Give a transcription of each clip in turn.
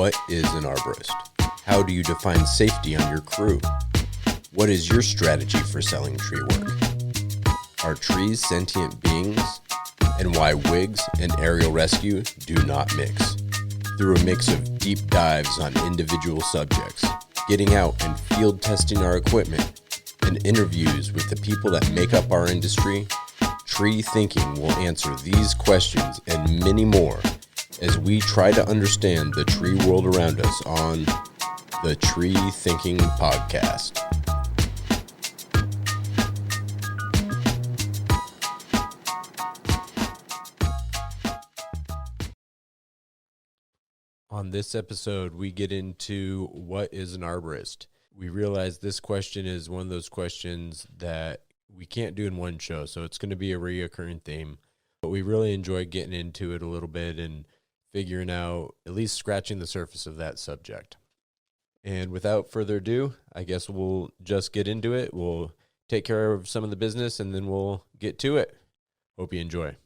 What is an arborist? How do you define safety on your crew? What is your strategy for selling tree work? Are trees sentient beings? And why wigs and aerial rescue do not mix. Through a mix of deep dives on individual subjects, getting out and field testing our equipment, and interviews with the people that make up our industry, Tree Thinking will answer these questions and many more as we try to understand the tree world around us on the Tree Thinking Podcast. On this episode, we get into what is an arborist. We realize this question is one of those questions that we can't do in one show, so it's going to be a reoccurring theme. But we really enjoy getting into it a little bit and figuring out, at least scratching the surface of that subject. And without further ado, I guess we'll just get into it. We'll take care of some of the business, and then we'll get to it. Hope you enjoy.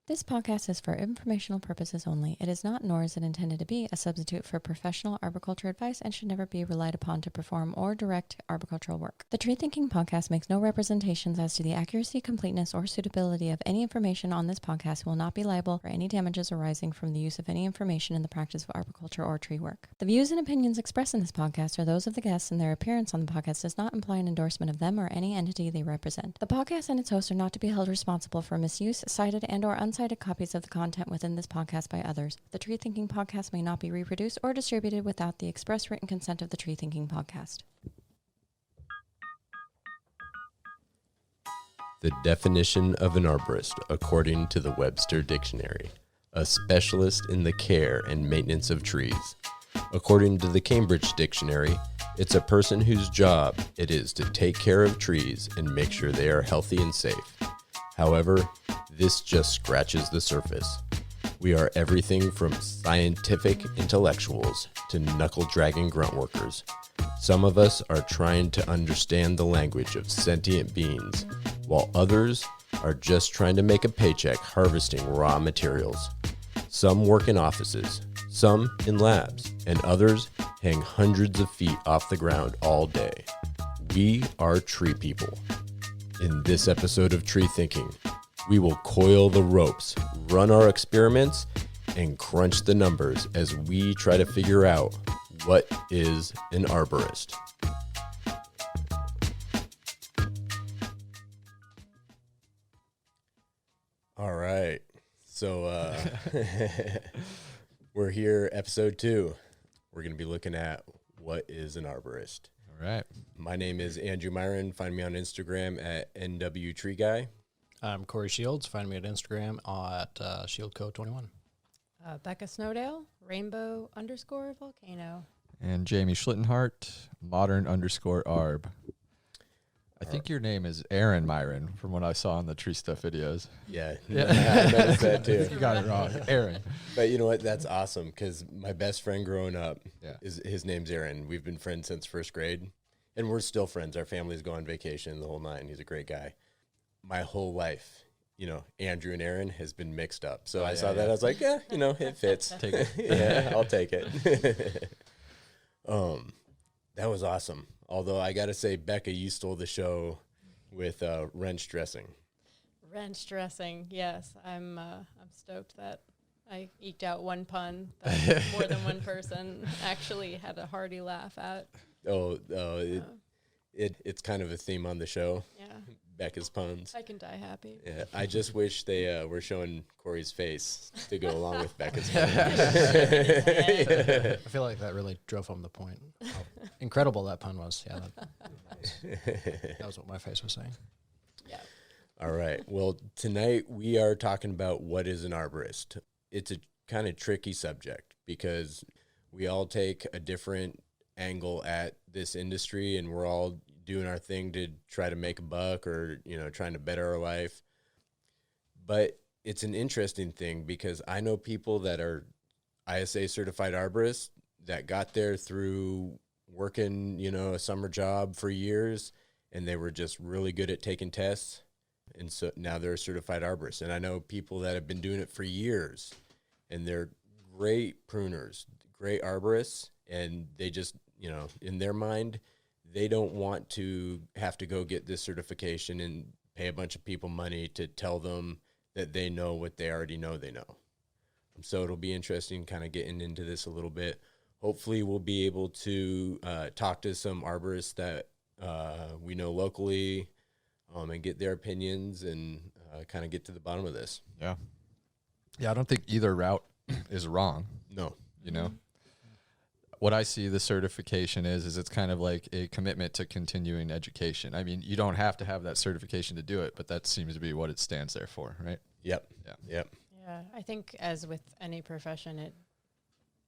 This podcast is for informational purposes only. It is not, nor is it intended to be, a substitute for professional arboriculture advice and should never be relied upon to perform or direct arboricultural work. The Tree Thinking Podcast makes no representations as to the accuracy, completeness, or suitability of any information on this podcast and will not be liable for any damages arising from the use of any information in the practice of arboriculture or tree work. The views and opinions expressed in this podcast are those of the guests, and their appearance on the podcast does not imply an endorsement of them or any entity they represent. The podcast and its hosts are not to be held responsible for misuse, cited, and/or uncited copies of the content within this podcast by others. The Tree Thinking Podcast may not be reproduced or distributed without the express written consent of the Tree Thinking Podcast. The definition of an arborist, according to the Webster Dictionary, a specialist in the care and maintenance of trees. According to the Cambridge Dictionary, it's a person whose job it is to take care of trees and make sure they are healthy and safe. However, this just scratches the surface. We are everything from scientific intellectuals to knuckle-dragging grunt workers. Some of us are trying to understand the language of sentient beings, while others are just trying to make a paycheck harvesting raw materials. Some work in offices, some in labs, and others hang hundreds of feet off the ground all day. We are tree people. In this episode of Tree Thinking, we will coil the ropes, run our experiments, and crunch the numbers as we try to figure out what is an arborist. All right. So we're here, episode 2. We're going to be looking at what is an arborist. All right. My name is Andrew Myron. Find me on Instagram at NWTreeGuy. I'm Corey Shields. Find me at Instagram at ShieldCo21. Becca Snowdale, Rainbow_Volcano. And Jamie Schlittenhart, Modern_Arb. I think your name is Aaron Myron from what I saw on the Tree Stuff videos. Yeah. I noticed that too. You got it wrong. Aaron. But you know what? That's awesome because my best friend growing up, Yeah. his name's Aaron. We've been friends since first grade, and we're still friends. Our families go on vacation the whole night, and he's a great guy. My whole life, Andrew and Aaron has been mixed up. So I saw that. I was like, yeah, it fits. Take it. Yeah, I'll take it. That was awesome. Although I got to say, Becca, you stole the show with wrench dressing. Wrench dressing, yes. I'm stoked that I eked out one pun that more than one person actually had a hearty laugh at. It's kind of a theme on the show. Yeah. Becca's puns. I can die happy. Yeah, I just wish they were showing Corey's face to go along with Becca's puns. I feel like that really drove home the point. How incredible that pun was. Yeah, that was what my face was saying. Yeah. All right. Well, tonight we are talking about what is an arborist. It's a kind of tricky subject because we all take a different angle at this industry, and we're all doing our thing to try to make a buck or, trying to better our life. But it's an interesting thing because I know people that are ISA certified arborists that got there through working, a summer job for years, and they were just really good at taking tests. And so now they're a certified arborist. And I know people that have been doing it for years, and they're great pruners, great arborists, and they just, you know, in their mind, they don't want to have to go get this certification and pay a bunch of people money to tell them that they know what they already know they know. So it'll be interesting kind of getting into this a little bit. Hopefully we'll be able to talk to some arborists that we know locally and get their opinions and kind of get to the bottom of this. Yeah. Yeah, I don't think either route is wrong. No. You know, what I see the certification is it's kind of like a commitment to continuing education. I mean, you don't have to have that certification to do it, but that seems to be what it stands there for, right? Yep. Yeah. Yep. Yeah, I think as with any profession,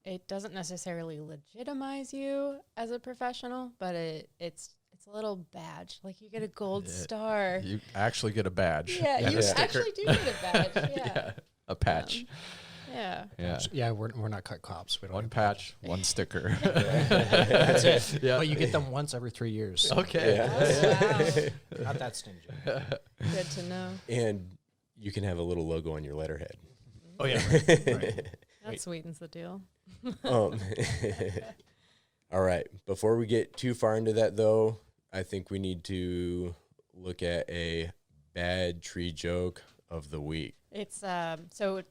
it doesn't necessarily legitimize you as a professional, but it's a little badge. Like you get a gold star. You actually get a badge. Yeah, and you a sticker. actually do get a badge. Yeah. A patch. Yeah. Yeah. Yeah, we're not cut cops. We don't One have patch, one sticker. That's it. Yeah. But you get them once every 3 years. Okay. Oh, wow. Not that stingy. Good to know. And you can have a little logo on your letterhead. Oh yeah. Right. That sweetens the deal. All right. Before we get too far into that, though, I think we need to look at a bad tree joke of the week. It's so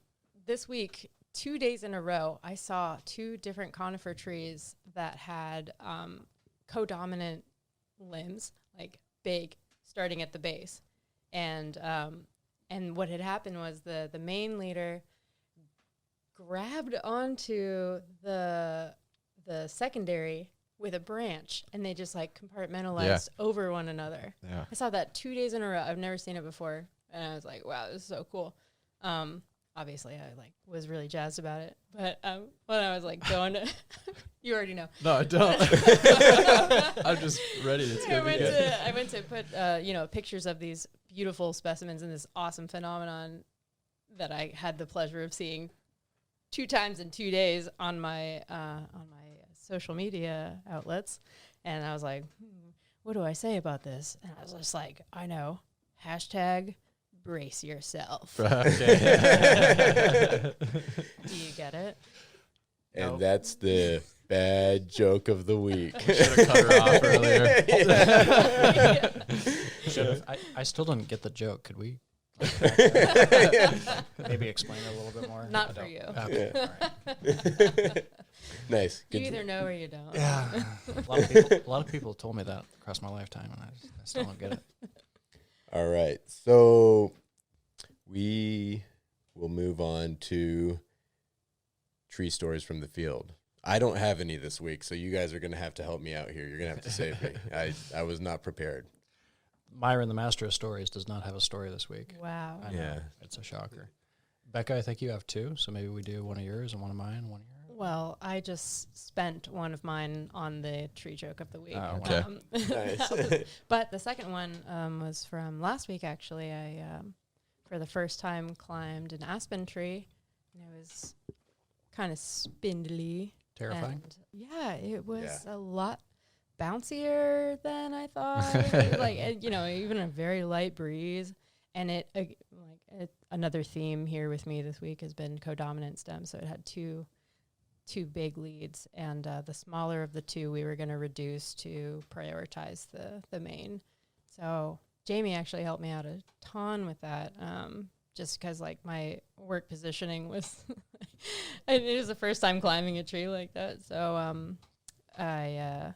this week, 2 days in a row, I saw 2 different conifer trees that had codominant limbs, like big, starting at the base, and what had happened was the main leader grabbed onto the secondary with a branch, and they just like compartmentalized over one another. Yeah. I saw that 2 days in a row. I've never seen it before, and I was like, "Wow, this is so cool." Obviously, I like was really jazzed about it, but when I was like going to, you already know. No, I don't. I'm just ready. It's I gonna be went good. to put pictures of these beautiful specimens and this awesome phenomenon that I had the pleasure of seeing 2 times in 2 days on my social media outlets, and I was like, what do I say about this? And I was just like, I know, # brace yourself. Okay. Do you get it? And No. that's the bad joke of the week. Should have cut her off earlier. Should've. I still didn't get the joke. Could we maybe explain it a little bit more? Not I for don't. you. Okay. All right. Nice. You Good. either know or you don't. Yeah. A lot of people told me that across my lifetime, and I still don't get it. All right. So we will move on to tree stories from the field. I don't have any this week, so you guys are going to have to help me out here. You're going to have to save me. I was not prepared. Myron, the master of stories, does not have a story this week. Wow. I know. Yeah. It's a shocker. Becca, I think you have 2, so maybe we do one of yours and one of mine, and one of yours. Well, I just spent one of mine on the tree joke of the week. Oh, okay. Nice. But the second one was from last week, actually. I, for the first time, climbed an aspen tree, and it was kind of spindly. Terrifying. And yeah, it was Yeah. a lot bouncier than I thought. Even a very light breeze. And another theme here with me this week has been codominant stems. So it had two big leads, and the smaller of the 2 we were going to reduce to prioritize the main. So Jamie actually helped me out a ton with that, just because like my work positioning was, it was the first time climbing a tree like that. So I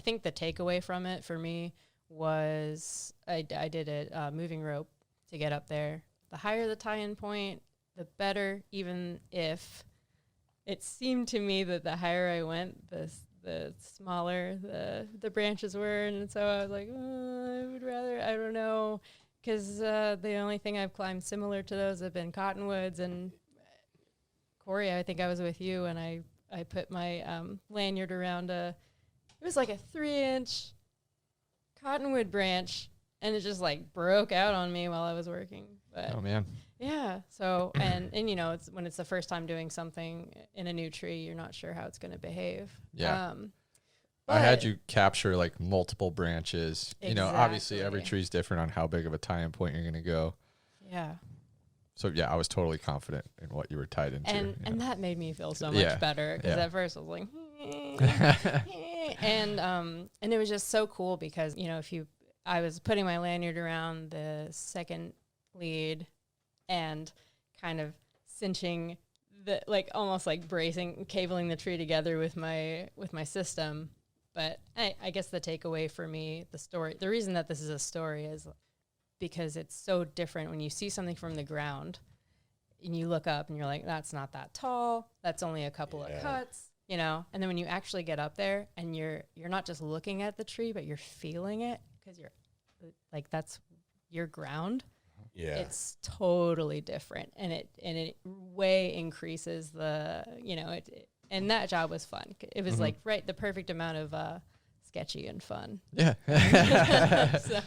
think the takeaway from it for me was I did a moving rope to get up there. The higher the tie-in point, the better, even if it seemed to me that the higher I went, the smaller the branches were. And so I was like, I would rather, I don't know, because the only thing I've climbed similar to those have been cottonwoods. And Corey, I think I was with you, and I put my lanyard around it was like a 3-inch cottonwood branch, and it just like broke out on me while I was working. But Oh man. yeah. So, and it's when it's the first time doing something in a new tree, you're not sure how it's going to behave. Yeah. I had but- you capture like multiple branches. You know, obviously every Exactly. tree's different on how big of a tie-in point you're going to go. Yeah. So yeah, I was totally confident in what you were tied into. And that made me feel so Yeah. much better, because Yeah. at first I was like, and it was just so cool because, you know, I was putting my lanyard around the second lead and kind of cinching the, like, almost like cabling the tree together with my system. But I guess the takeaway for me, the reason that this is a story is because it's so different when you see something from the ground and you look up and you're like, that's not that tall. That's only a couple of cuts, you know? And then when you actually get up there and you're not just looking at the tree, but you're feeling it, because you're like, that's your ground. Yeah. It's totally different. And it way increases the, you know, and that job was fun. It was like the perfect amount of sketchy and fun. Yeah. So,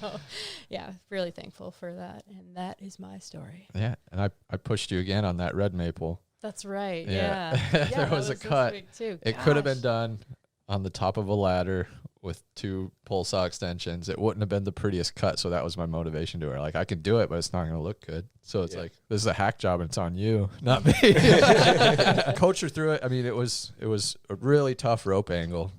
yeah, really thankful for that. And that is my story. Yeah. And I pushed you again on that red maple. That's right. Yeah. Yeah. There was a this cut. week too. It could have Gosh. been done on the top of a ladder with 2 pole saw extensions. It wouldn't have been the prettiest cut. So that was my motivation to her. Like, I could do it, but it's not going to look good. So it's like, this is a hack job and it's on you, not me. Coach her through it. I mean, it was a really tough rope angle,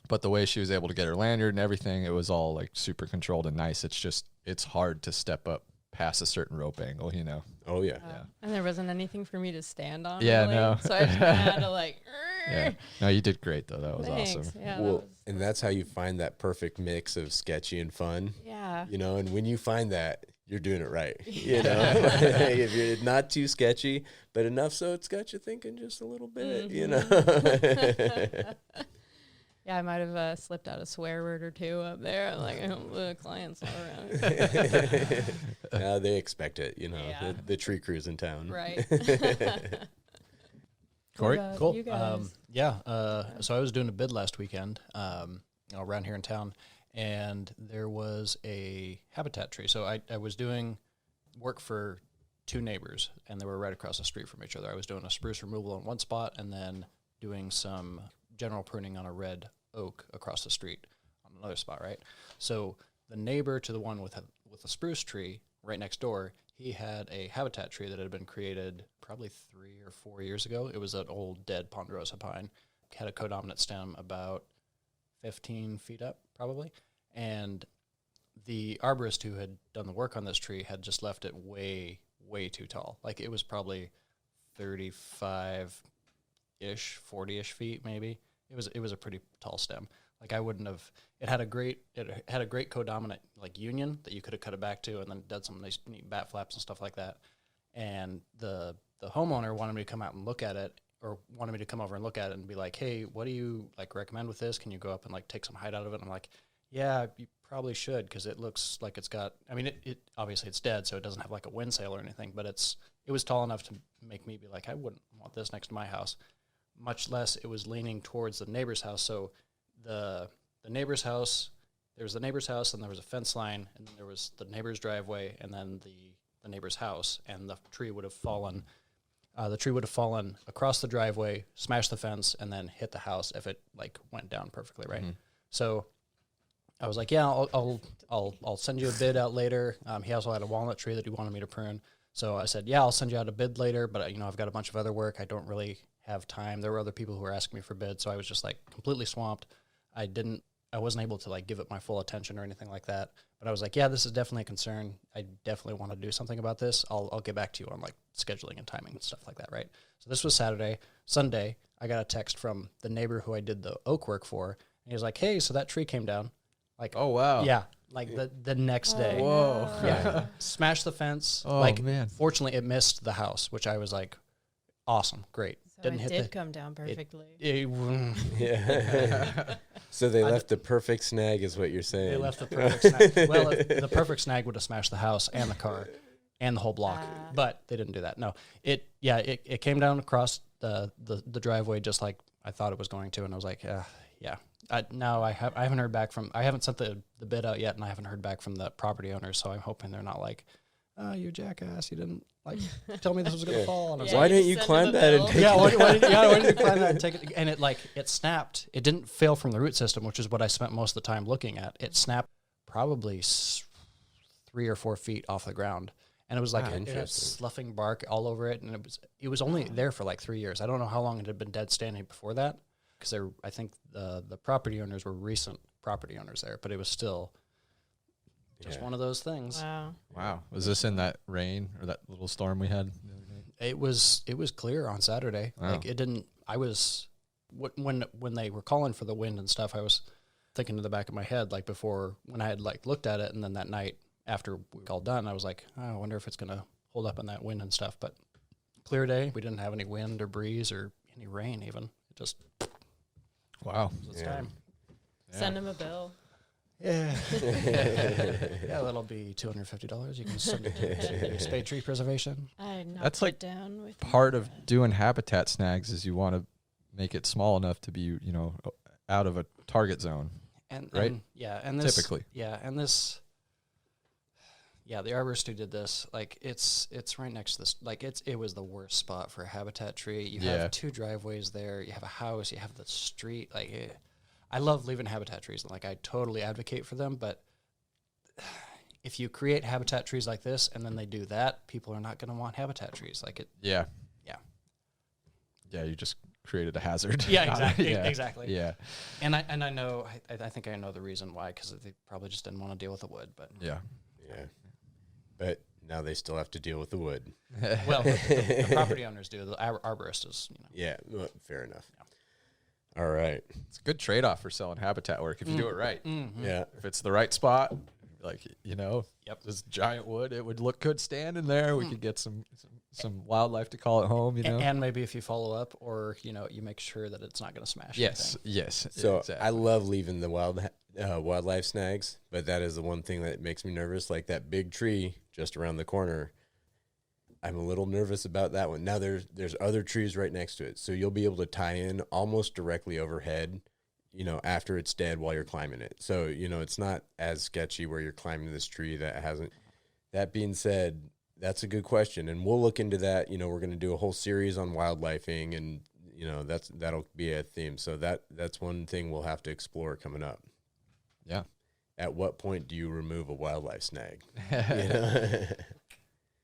but the way she was able to get her lanyard and everything, it was all like super controlled and nice. It's hard to step up past a certain rope angle, you know? Oh yeah. And there wasn't anything for me to stand on. Yeah, really, no. So I just had to like, Yeah. No, you did great though. That was thanks. awesome. Yeah, Well, and that's how you find that perfect mix of sketchy and fun. yeah. You know, and when you find that, you're doing it right. You know, if you're not too sketchy, but enough so it's got you thinking just a little bit. You know. Yeah, I might have slipped out a swear word or two up there. I'm like, I hope the client's not around. Now they expect it. You know, Yeah. the tree crew's in town. Right. Corey? What about Cool. You guys? So I was doing a bid last weekend around here in town, and there was a habitat tree. So I was doing work for 2 neighbors, and they were right across the street from each other. I was doing a spruce removal in one spot and then doing some general pruning on a red oak across the street on another spot, right? So the neighbor to the one with a spruce tree right next door, he had a habitat tree that had been created probably 3 or 4 years ago. It was an old dead ponderosa pine. Had a codominant stem about 15 feet up, probably. And the arborist who had done the work on this tree had just left it way, way too tall. Like, it was probably 35-ish, 40-ish feet maybe. It was a pretty tall stem. Like, I wouldn't have. It had a great codominant like union that you could have cut it back to, and then did some nice neat bat flaps and stuff like that. And the homeowner wanted me to come out and look at it, or wanted me to come over and look at it and be like, hey, what do you like recommend with this? Can you go up and like take some height out of it? And I'm like, yeah, you probably should, because it looks like it's got. I mean, it obviously it's dead, so it doesn't have like a wind sail or anything, but it was tall enough to make me be like, I wouldn't want this next to my house. Much less it was leaning towards the neighbor's house. So the neighbor's house, there was the neighbor's house, and there was a fence line, and then there was the neighbor's driveway, and then the neighbor's house, and the tree would have fallen. The tree would have fallen across the driveway, smashed the fence, and then hit the house if it like went down perfectly, right? Mm-hmm. So I was like, yeah, I'll send you a bid out later. He also had a walnut tree that he wanted me to prune. So I said, yeah, I'll send you out a bid later, but I've got a bunch of other work. I don't really have time. There were other people who were asking me for bids, so I was just like completely swamped. I wasn't able to like give it my full attention or anything like that. But I was like, yeah, this is definitely a concern. I definitely want to do something about this. I'll get back to you on like scheduling and timing and stuff like that, right? So this was Saturday. Sunday, I got a text from the neighbor who I did the oak work for. And he was like, hey, so that tree came down. Like, Oh, wow. yeah, like the next day. Whoa. no. Yeah, smashed the fence. Oh, like, man. Fortunately, it missed the house, which I was like, awesome, great. So Didn't it hit did come down perfectly. Yeah. So they left the perfect snag, is what you're saying. They left the perfect snag. Well, the perfect snag would have smashed the house and the car and the whole block, but they didn't do that. No, it came down across the driveway just like I thought it was going to, and I was like, yeah. No, I haven't heard back from. I haven't sent the bid out yet, and I haven't heard back from the property owners. So I'm hoping they're not like, oh, you jackass, you didn't like tell me this was gonna fall. And I was Why like, didn't you send climb them a that and bill. take yeah, it? why didn't you climb that and take it? And it snapped. It didn't fail from the root system, which is what I spent most of the time looking at. It snapped probably 3 or 4 feet off the ground, and it was like Wow, it had interesting. sloughing bark all over it, and it was only there for like 3 years. I don't know how long it had been dead standing before that, because I think the property owners were recent property owners there, but it was still just Yeah. one of those things. Wow. Wow. Was this in that rain or that little storm we had the other night? It was clear on Saturday. Wow. Like it didn't. I was when they were calling for the wind and stuff. I was thinking in the back of my head, like before when I had like looked at it, and then that night after we were all done, I was like, oh, I wonder if it's gonna hold up in that wind and stuff. But clear day. We didn't have any wind or breeze or any rain even. It just Wow. was Yeah. time. Send him a bill. Yeah. Yeah, that'll be $250. You can send it to Spade Tree Preservation. I knocked That's like it down with Part of doing habitat snags is you want to make it small enough to be, you know, out of a target zone. And Right? and this Typically. The arborist who did this, like it's right next to this, like it was the worst spot for a habitat tree. You Yeah. have 2 driveways there, you have a house, you have the street. Like I love leaving habitat trees, and like I totally advocate for them, but if you create habitat trees like this and then they do that, people are not going to want habitat trees. Like it. Yeah. Yeah. Yeah. You just created a hazard. Yeah, exactly. Yeah. Exactly. Yeah. And I know, I think I know the reason why, because they probably just didn't want to deal with the wood, but Yeah. Yeah. But now they still have to deal with the wood. well, the property owners do. The arborist is, Yeah, well, fair enough. All right. It's a good trade off for selling habitat work if you do it right. Mm-hmm. Yeah. If it's the right spot, like, you know, Yep. this giant wood, it would look good standing there. We could get some wildlife to call it home, you know? And maybe if you follow up, or you make sure that it's not going to smash. yes. anything. Yes. So exactly. I love leaving the wildlife snags, but that is the one thing that makes me nervous. Like that big tree just around the corner, I'm a little nervous about that one. Now there's other trees right next to it, so you'll be able to tie in almost directly overhead, after it's dead while you're climbing it. So it's not as sketchy where you're climbing this tree that hasn't. That being said, that's a good question, and we'll look into that. We're going to do a whole series on wildlifing, and that'll be a theme. So that's one thing we'll have to explore coming up. Yeah. At what point do you remove a wildlife snag?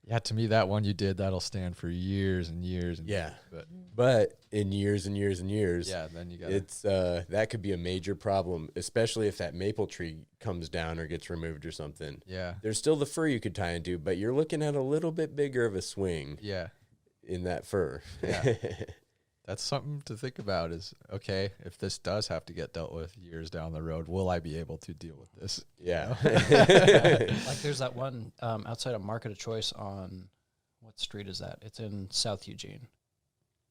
Yeah, to me, that one you did, that'll stand for years and years. And Yeah. years, But in years and years and years, yeah, then you got it's that could be a major problem, especially if that maple tree comes down or gets removed or something. yeah. There's still the fir you could tie into, but you're looking at a little bit bigger of a swing Yeah. in that fir. Yeah. That's something to think about is, okay, if this does have to get dealt with years down the road, will I be able to deal with this? Yeah. Like there's that one outside of Market of Choice on, what street is that? It's in South Eugene.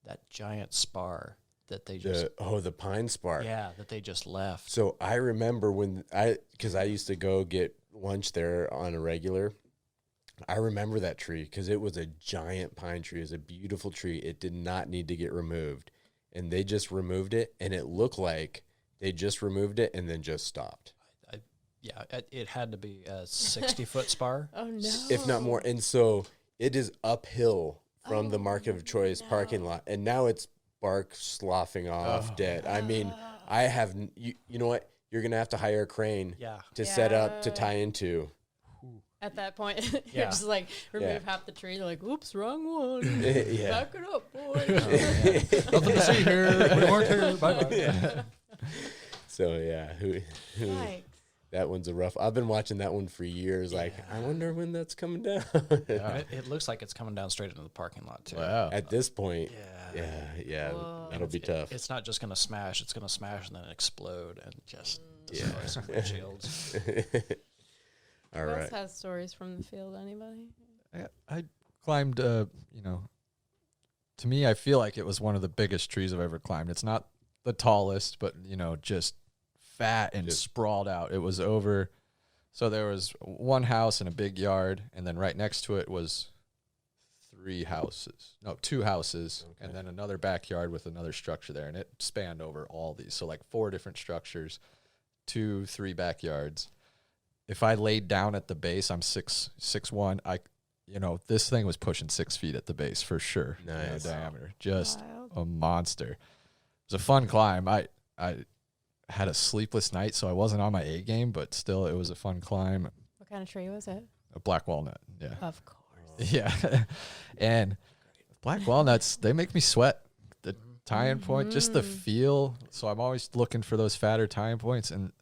That giant spar that they just the pine spar. that they just left. So I remember because I used to go get lunch there on a regular. I remember that tree because it was a giant pine tree. It was a beautiful tree. It did not need to get removed. And they just removed it, and it looked like they just removed it and then just stopped. It had to be a 60-foot spar. Oh no. If not more. And so it is uphill from the Market of Choice parking lot. And now it's bark sloughing off dead. I mean, I have, you know what? You're going to have to hire a crane Yeah. to set up to Yeah. tie into. At that point, Yeah. you're just like remove Yeah. half the tree. You're like, oops, wrong one. Yeah. Back it up, boy. Nothing to see here. We weren't here. Bye-bye. So, yeah, Yikes. that one's a rough. I've been watching that one for years. Like, I wonder when that's coming down. Yeah. It looks like it's coming down straight into the parking lot, too. Wow. At this point, Yeah. yeah, Whoa. that'll be tough. It's not just going to smash. It's going to smash and then explode and just Yeah. destroy some windshields. All Who right. else has stories from the field? Anybody? I climbed, to me, I feel like it was one of the biggest trees I've ever climbed. It's not the tallest, but, just fat and Just- sprawled out. It was over. So there was one house and a big yard, and then right next to it was two houses, Okay. and then another backyard with another structure there, and it spanned over all these. So like 4 different structures, 2-3 backyards. If I laid down at the base, I'm 6'1". This thing was pushing 6 feet at the base for sure. Nice. Diameter, just Wild. a monster. It was a fun climb. I had a sleepless night, so I wasn't on my A game, but still, it was a fun climb. What kind of tree was it? A black walnut, yeah. Of course. Yeah. And black walnuts, they make me sweat. The tie-in point, just the feel. So I'm always looking for those fatter tie-in points, and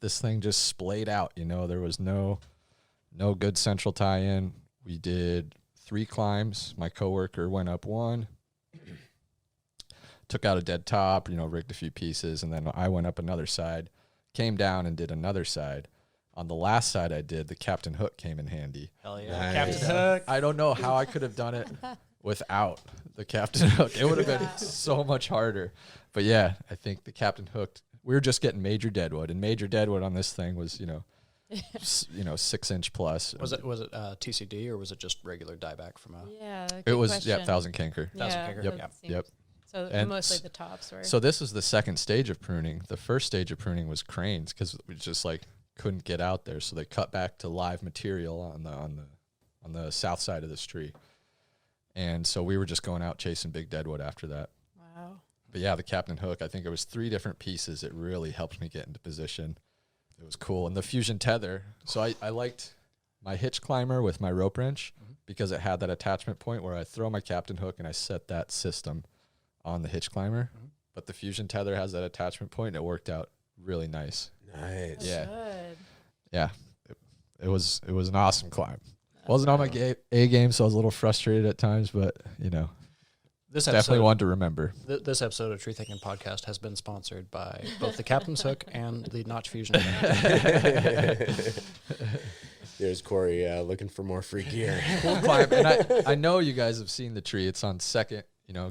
this thing just splayed out. There was no good central tie-in. We did 3 climbs. My coworker went up 1, took out a dead top, rigged a few pieces, and then I went up another side, came down and did another side. On the last side I did, the Captain Hook came in handy. Hell yeah. Nice. Captain Hook. I don't know how I could have done it without the Captain Hook. It would have been so much harder. But yeah, I think the Captain Hook, we were just getting major deadwood, and major deadwood on this thing was, 6-inch plus. Was it TCD or was it just regular dieback from a? Yeah. It was, 1,000 Kinker. Thousand Kinker. Yep. Yep. Yep. So And mostly the tops were. So this is the second stage of pruning. The first stage of pruning was cranes because we just couldn't get out there. So they cut back to live material on the south side of this tree. And so we were just going out chasing big deadwood after that. Wow. But yeah, the Captain Hook, I think it was 3 different pieces. It really helped me get into position. It was cool. And the fusion tether. So I liked my hitch climber with my rope wrench because it had that attachment point where I throw my Captain Hook and I set that system on the hitch climber. But the fusion tether has that attachment point, and it worked out really nice. Nice. Yeah. Good. Yeah. It was an awesome climb. Wasn't on my A game, so I was a little frustrated at times, but This definitely episode, one to remember. this episode of Tree Thinking Podcast has been sponsored by both the Captain's Hook and the Notch Fusion. There's Corey looking for more free gear. Cool climb. And I know you guys have seen the tree. It's on Second,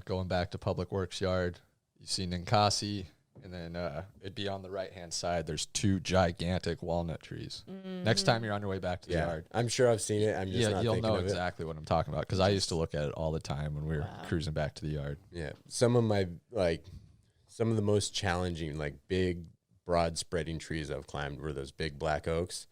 going back to Public Works Yard. You see Ninkasi, and then it'd be on the right-hand side. There's 2 gigantic walnut trees. Next time you're on your way back to the yard, I'm sure I've seen it. I'm just not you'll thinking know of exactly what I'm talking about because I used to look at it all the time when we were cruising back to the yard. it. Yeah. Some of the most challenging, big, broad spreading trees I've climbed were those big black oaks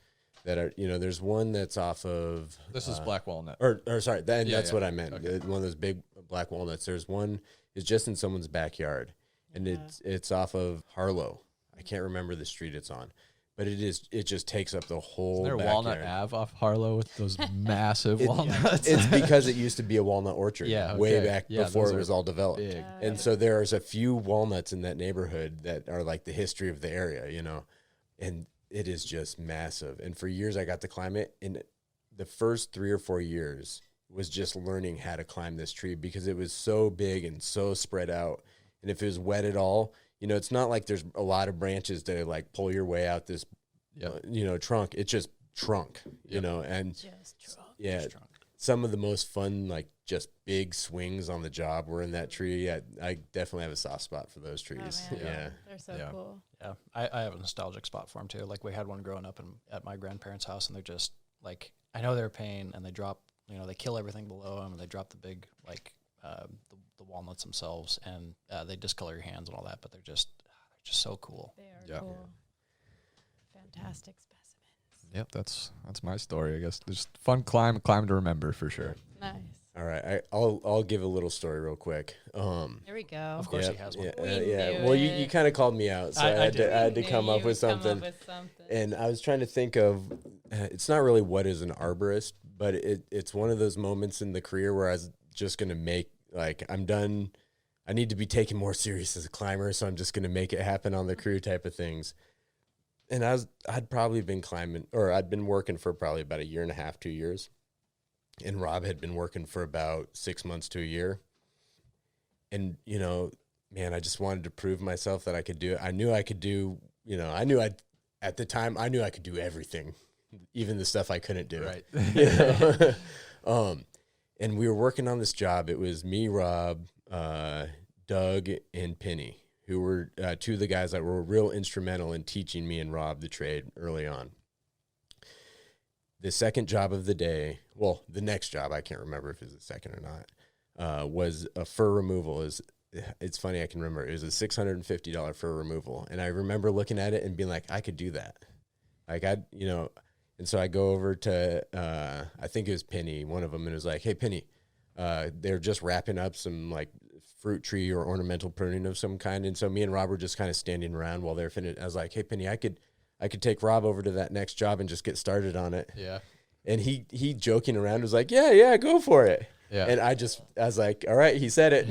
that are, there's one that's off of. This is black walnut. Or sorry, that's yeah. what I meant. Okay. One of those big black walnuts. There's one is just in someone's backyard, and it's off of Harlow. I can't remember the street it's on, but it just takes up the whole. Isn't there backyard. Walnut Ave off Harlow with those massive walnuts? It's because it used to be a walnut orchard. Yeah, way okay. back Yeah, before those it was are all developed. big. And so there's a few walnuts in that neighborhood that are like the history of the area, and it is just massive. And for years I got to climb it. And the first 3 or 4 years was just learning how to climb this tree because it was so big and so spread out. And if it was wet at all, it's not like there's a lot of branches to pull your way out this, trunk. It's just trunk, and Just drunk. yeah, some of the most fun, just big swings on the job were in that tree. Yeah, I definitely have a soft spot for those trees. Oh, man. Yeah. They're so Yeah. cool. Yeah, I have a nostalgic spot for them too. We had one growing up at my grandparents' house, and they're just I know they're a pain, and they drop, they kill everything below them, and they drop the big the walnuts themselves, and they discolor your hands and all that, but they're just so cool. They are Yeah. cool. Fantastic specimens. Yep, that's my story, I guess. Just fun climb to remember for sure. Nice. All right, I'll give a little story real quick. There we go. Of course, yeah, he has one. Yeah, We yeah. knew Well, you it. kind of called me out, so I had to Knew come up you with would come something. up with something. And I was trying to think of, it's not really what is an arborist, but it's one of those moments in the career where I was just going to make, I'm done. I need to be taken more serious as a climber, so I'm just going to make it happen on the crew type of things. And I'd probably been climbing, or I'd been working for probably about 1.5 years, 2 years. And Rob had been working for about 6 months to a year. And, man, I just wanted to prove myself that I could do it. I knew I could do, at the time, I knew I could do everything, even the stuff I couldn't do. Right. And we were working on this job. It was me, Rob, Doug, and Penny, who were 2 of the guys that were real instrumental in teaching me and Rob the trade early on. The second job of the day, well, the next job, I can't remember if it was the second or not, was a fur removal. It's funny, I can remember. It was a $650 fur removal. And I remember looking at it and being like, I could do that. And so I go over to, I think it was Penny, one of them, and it was like, hey, Penny, they're just wrapping up some fruit tree or ornamental pruning of some kind. And so me and Rob were just kind of standing around while they're finished. I was like, hey, Penny, I could take Rob over to that next job and just get started on it. Yeah. And he joking around was like, yeah, go for it. Yeah. And I was like, all right, he said it.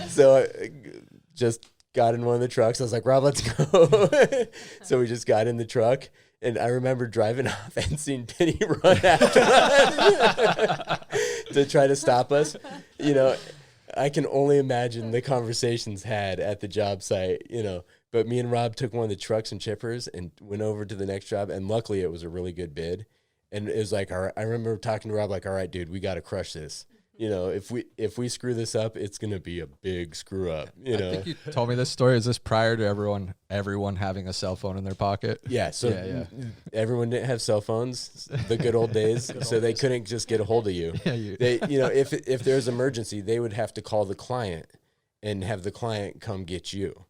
So I just got in one of the trucks. I was like, Rob, let's go. So we just got in the truck. And I remember driving off and seeing Penny run after us to try to stop us. You know, I can only imagine the conversations had at the job site, you know. But me and Rob took one of the trucks and chippers and went over to the next job. And luckily, it was a really good bid. And it was like, all right, I remember talking to Rob like, all right, dude, we got to crush this. You know, if we screw this up, it's going to be a big screw up, you know. I think you told me this story. Is this prior to everyone having a cell phone in their pocket? Yeah, so everyone didn't have cell phones, the good old days, so they couldn't just get a hold of you. Yeah, They, you know, if there's an emergency, they would have to call the client and have the client come get you,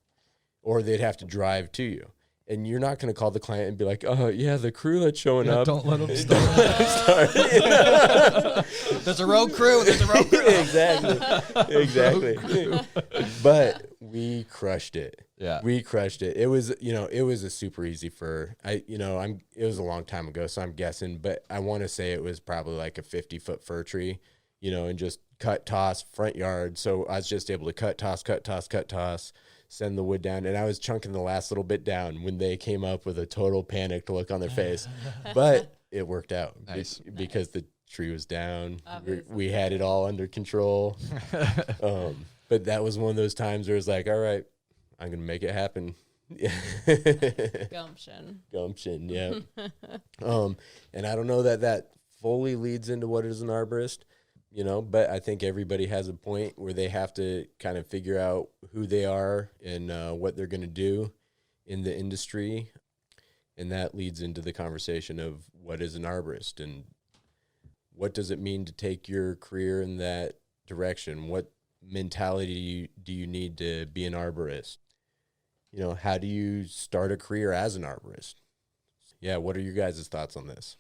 or they'd have to drive to you. And you're not going to call the client and be like, oh, yeah, the crew that's showing up. Don't let them start. You know? There's a road crew. There's a road crew. Exactly. But we crushed it. Yeah. We crushed it. It was, you know, it was a super easy it was a long time ago, so I'm guessing, but I want to say it was probably like a 50-foot fir tree, you know, and just cut, toss, front yard. So I was just able to cut, toss, send the wood down, and I was chunking the last little bit down when they came up with a total panicked look on their face. But it worked out. Nice. Because the tree was down. We had it all under control. But that was one of those times where it's like, all right, I'm going to make it happen. Gumption, yeah. And I don't know that fully leads into what is an arborist, you know, but I think everybody has a point where they have to kind of figure out who they are and what they're going to do in the industry. And that leads into the conversation of what is an arborist and what does it mean to take your career in that direction? What mentality do you need to be an arborist? You know, how do you start a career as an arborist? Yeah, what are your guys' thoughts on this?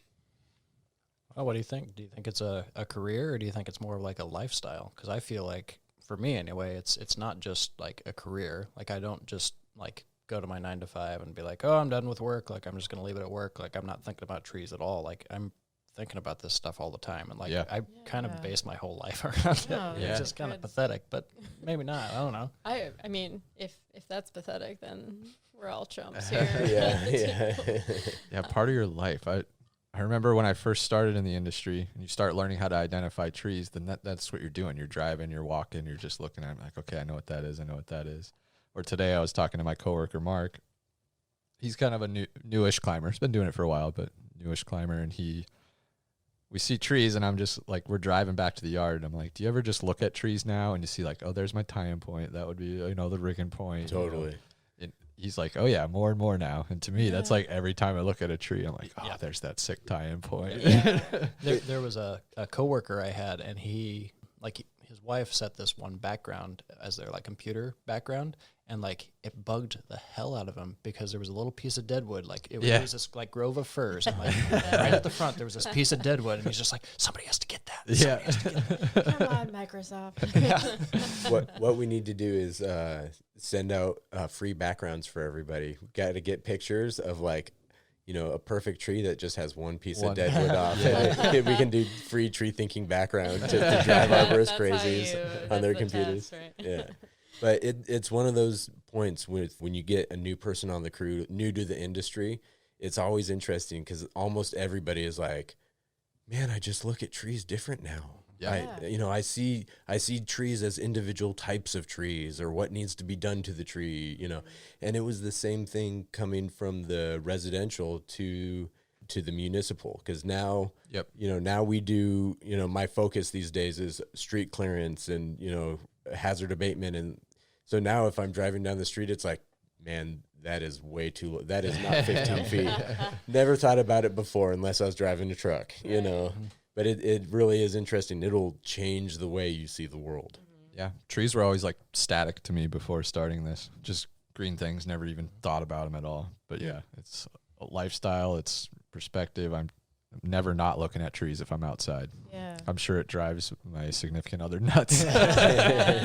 Well, what do you think? Do you think it's a career, or do you think it's more of like a lifestyle? Because I feel like, for me anyway, it's not just like a career. Like, I don't just like go to my 9 to 5 and be like, oh, I'm done with work. Like, I'm just going to leave it at work. Like, I'm not thinking about trees at all. Like, I'm thinking about this stuff all the time. And like, I kind of base my whole life around it. It's just kind of pathetic, but maybe not. I don't know. I mean, if that's pathetic, then we're all chumps here. Yeah, part of your life. I remember when I first started in the industry and you start learning how to identify trees, then that's what you're doing. You're driving, you're walking, you're just looking at them like, okay, I know what that is. Or today I was talking to my coworker, Mark. He's kind of a newish climber. He's been doing it for a while, but newish climber. And we see trees and I'm just like, we're driving back to the yard. And I'm like, do you ever just look at trees now and you see like, oh, there's my tie-in point. That would be, you know, the rigging point. Totally. You know? He's like, oh yeah, more and more now. And to me, that's like every time I look at a tree, I'm like, oh, there's that sick tie-in point. There was a coworker I had, and his wife set this one background as their like computer background, and like it bugged the hell out of him because there was a little pice of deadwood, like it was this like grove of firs, and like right at the front there was this piece of deadwood, and he's just like, somebody has to get that. Somebody has to get that. Come on, Microsoft. What we need to do is send out free backgrounds for everybody. We've got to get pictures of like, you know, a perfect tree that just has one piece of deadwood off. And we can do free tree thinking background to drive arborist crazies on their computers. Test, right? Yeah. But it's one of those points when you get a new person on the crew, new to the industry, it's always interesting because almost everybody is like, man, I just look at trees different now. Yeah. I see trees as individual types of trees or what needs to be done to the tree, you know. And it was the same thing coming from the residential to the municipal, because now, now we do, my focus these days is street clearance and, hazard abatement. And so now if I'm driving down the street, it's like, man, that is way too low. That is not 15 feet. Never thought about it before unless I was driving a truck, you know. But it really is interesting. It'll change the way you see the world. Yeah. Trees were always like static to me before starting this. Just green things, never even thought about them at all. But yeah, it's a lifestyle, it's perspective. never not looking at trees if I'm outside. Yeah. I'm sure it drives my significant other nuts. Yeah,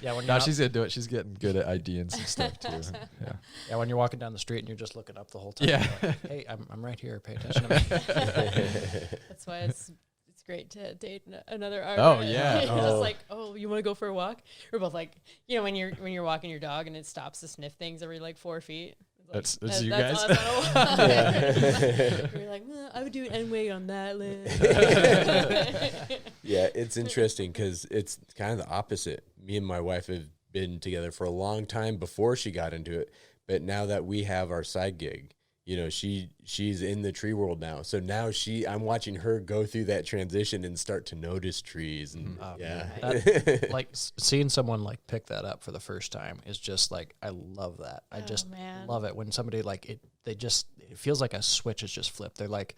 when you're Now not- she's into it. She's getting good at IDing some stuff too. Yeah. yeah, when you're walking down the street and you're just looking up the whole time. Yeah. You're like, hey, I'm right here. Pay attention to me. That's why it's great to date another arborist. Oh, yeah. You're Oh. just like, oh, you want to go for a walk? We're both like, you know, when you're walking your dog and it stops to sniff things every like 4 feet. It's like, That's you that's guys. us on a walk. We're like, well, I would do an N-way on that list. Yeah, it's interesting because it's kind of the opposite. Me and my wife have been together for a long time before she got into it, but now that we have our side gig, you know, she's in the tree world now. So now I'm watching her go through that transition and start to notice trees. And yeah, Like seeing someone like pick that up for the first time is just like, I love that. I just man. love it when somebody like it. It feels like a switch is just flipped. They're like,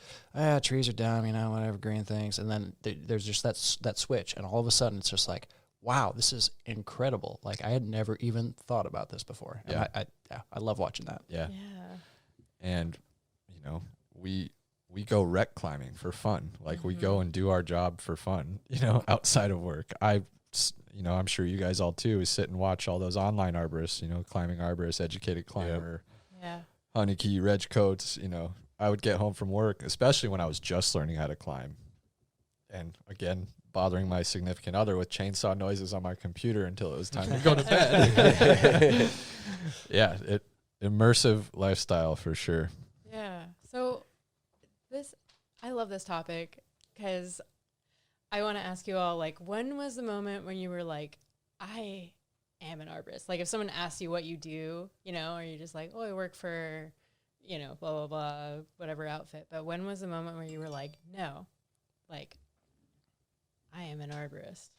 trees are dumb, you know, whatever, green things, and then there's just that switch, and all of a sudden it's just like, wow, this is incredible. Like I had never even thought about this before. And Yeah. I love watching that. Yeah. Yeah. And, you know, we go wreck climbing for fun. Like we go and do our job for fun, you know, outside of work. You know, I'm sure you guys all too sit and watch all those online arborists, you know, Climbing Arborist, Educated Climber, Yeah. Honeyke, Reg Coats, you know. I would get home from work, especially when I was just learning how to climb. And again, bothering my significant other with chainsaw noises on my computer until it was time to go to bed. Yeah, immersive lifestyle for sure. Yeah. So I love this topic because I want to ask you all, like, when was the moment when you were like, I am an arborist? Like if someone asks you what you do, you know, or you're just like, oh, I work for, you know, blah, blah, blah, whatever outfit. But when was the moment where you were like, no, like, I am an arborist?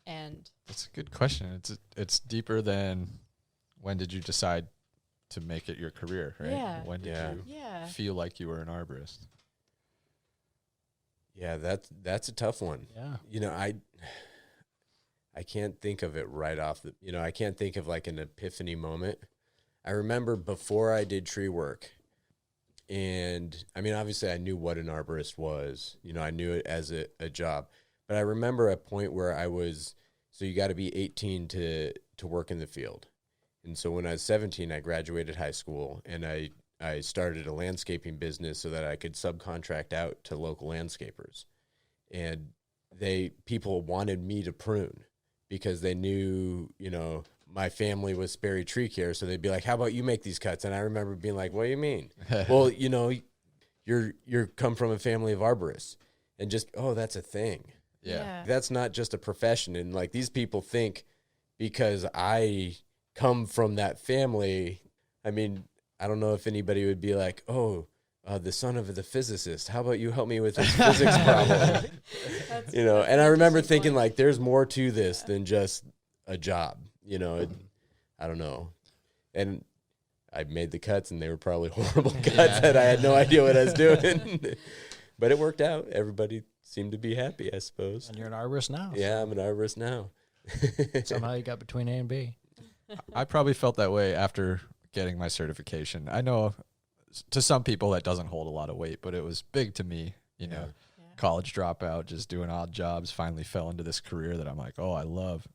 And That's a good question. It's deeper than when did you decide to make it your career, right? Yeah. When did Yeah. you yeah. feel like you were an arborist? yeah, that's a tough one. Yeah. You know, I can't think of it right off the, you know, I can't think of like an epiphany moment. I remember before I did tree work, and I mean, obviously I knew what an arborist was, you know, I knew it as a job, but I remember a point where so you got to be 18 to work in the field. And so when I was 17, I graduated high school and I started a landscaping business so that I could subcontract out to local landscapers. And people wanted me to prune because they knew, you know, my family was Sperry Tree Care. So they'd be like, how about you make these cuts? And I remember being like, what do you mean? Well, you know, you're come from a family of arborists, and just, oh, that's a thing. Yeah. That's not just a profession. And like these people think because I come from that family, I mean, I don't know if anybody would be like, oh, the son of the physicist, how about you help me with this physics problem? You know, and I remember thinking like, there's more to this than just a job, you know, I don't know. And I made the cuts and they were probably horrible cuts that I had no idea what I was doing, but it worked out. Everybody seemed to be happy, I suppose. And you're an arborist now. Yeah, I'm an arborist now. Somehow you got between A and B. I probably felt that way after getting my certification. I know to some people that doesn't hold a lot of weight, but it was big to me, you know, college dropout, just doing odd jobs, finally fell into this career that I'm like, oh, I love.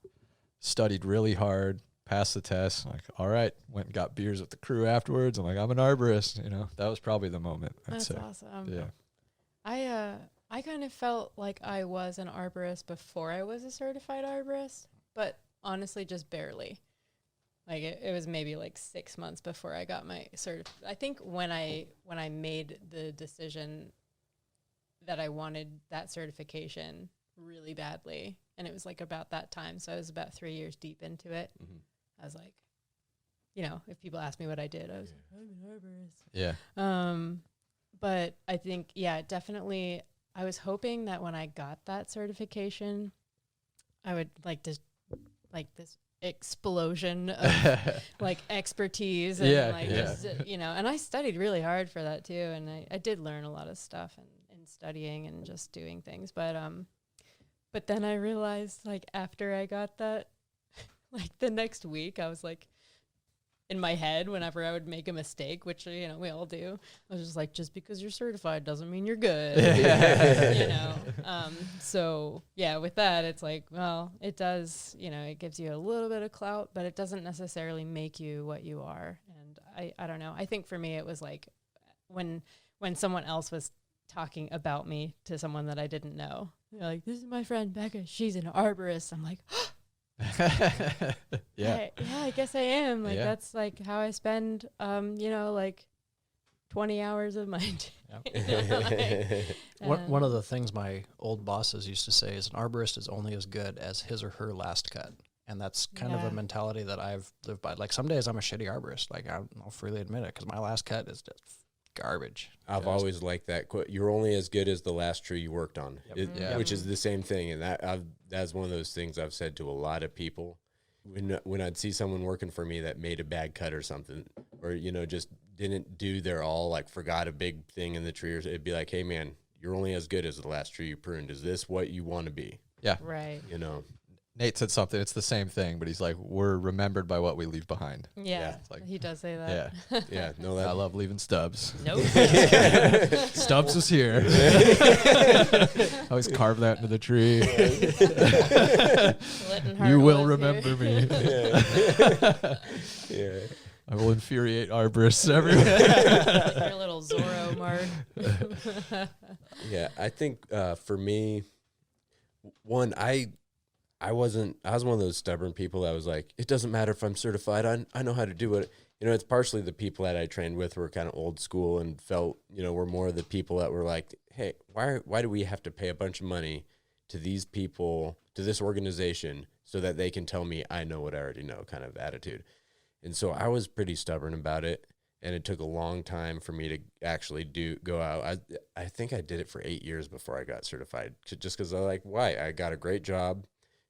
Studied really hard, passed the test. Like, all right, went and got beers with the crew afterwards. I'm like, I'm an arborist, you know. That was probably the moment, I'd That's say. awesome. Yeah. I kind of felt like I was an arborist before I was a certified arborist, but honestly, just barely. Like it was maybe like 6 months before I got my I think when I made the decision that I wanted that certification really badly, and it was like about that time, so I was about 3 years deep into it. Mhm. I was like, you know, if people asked me what I did, I was like, I'm an arborist. Yeah. But I think, yeah, definitely, I was hoping that when I got that certification, I would like this explosion of like expertise and just, you know, and I studied really hard for that too. And I did learn a lot of stuff and studying and just doing things. But then I realized like after I got that, like the next week I was like, in my head whenever I would make a mistake, which, you know, we all do. I was just like, just because you're certified doesn't mean you're good. You know? So yeah, with that, it's like, well, it does, you know, it gives you a little bit of clout, but it doesn't necessarily make you what you are. And I don't know. I think for me, it was like when someone else was talking about me to someone that I didn't know, they're like, this is my friend Becca. She's an arborist. I'm like, Yeah. I guess I am. Like, Yeah. that's like how I spend, you know, like 20 hours of my day. You know, like, One of the things my old bosses used to say is an arborist is only as good as his or her last cut. And that's kind of Yeah. a mentality that I've lived by. Like some days I'm a shitty arborist. Like I'll freely admit it because my last cut is just garbage. I've Just- always liked that quote. You're only as good as the last tree you worked on, Yep. Yeah. which is the same thing. And that's one of those things I've said to a lot of people. When I'd see someone working for me that made a bad cut or something, or, you know, just didn't do their all, like forgot a big thing in the tree, or it'd be like, hey man, you're only as good as the last tree you pruned. Is this what you want to be? Yeah. right. You know? Nate said something. It's the same thing, but he's like, we're remembered by what we leave behind. Yeah. it's like- He does say that. Yeah. Yeah, no, I that love leaving Stubbs. Nope. Stubbs is here. Always carve that into the tree. You will remember me. yeah. I will infuriate arborists everywhere. Like your little Zorro mark. Yeah, I think for me, one, I was one of those stubborn people that was like, it doesn't matter if I'm certified. I know how to do it. You know, it's partially the people that I trained with were kind of old school and felt, you know, were more the people that were like, hey, why do we have to pay a bunch of money to these people, to this organization, so that they can tell me I know what I already know, kind of attitude. And so I was pretty stubborn about it. And it took a long time for me to actually go out. I think I did it for 8 years before I got certified, just because I like, why? I got a great job.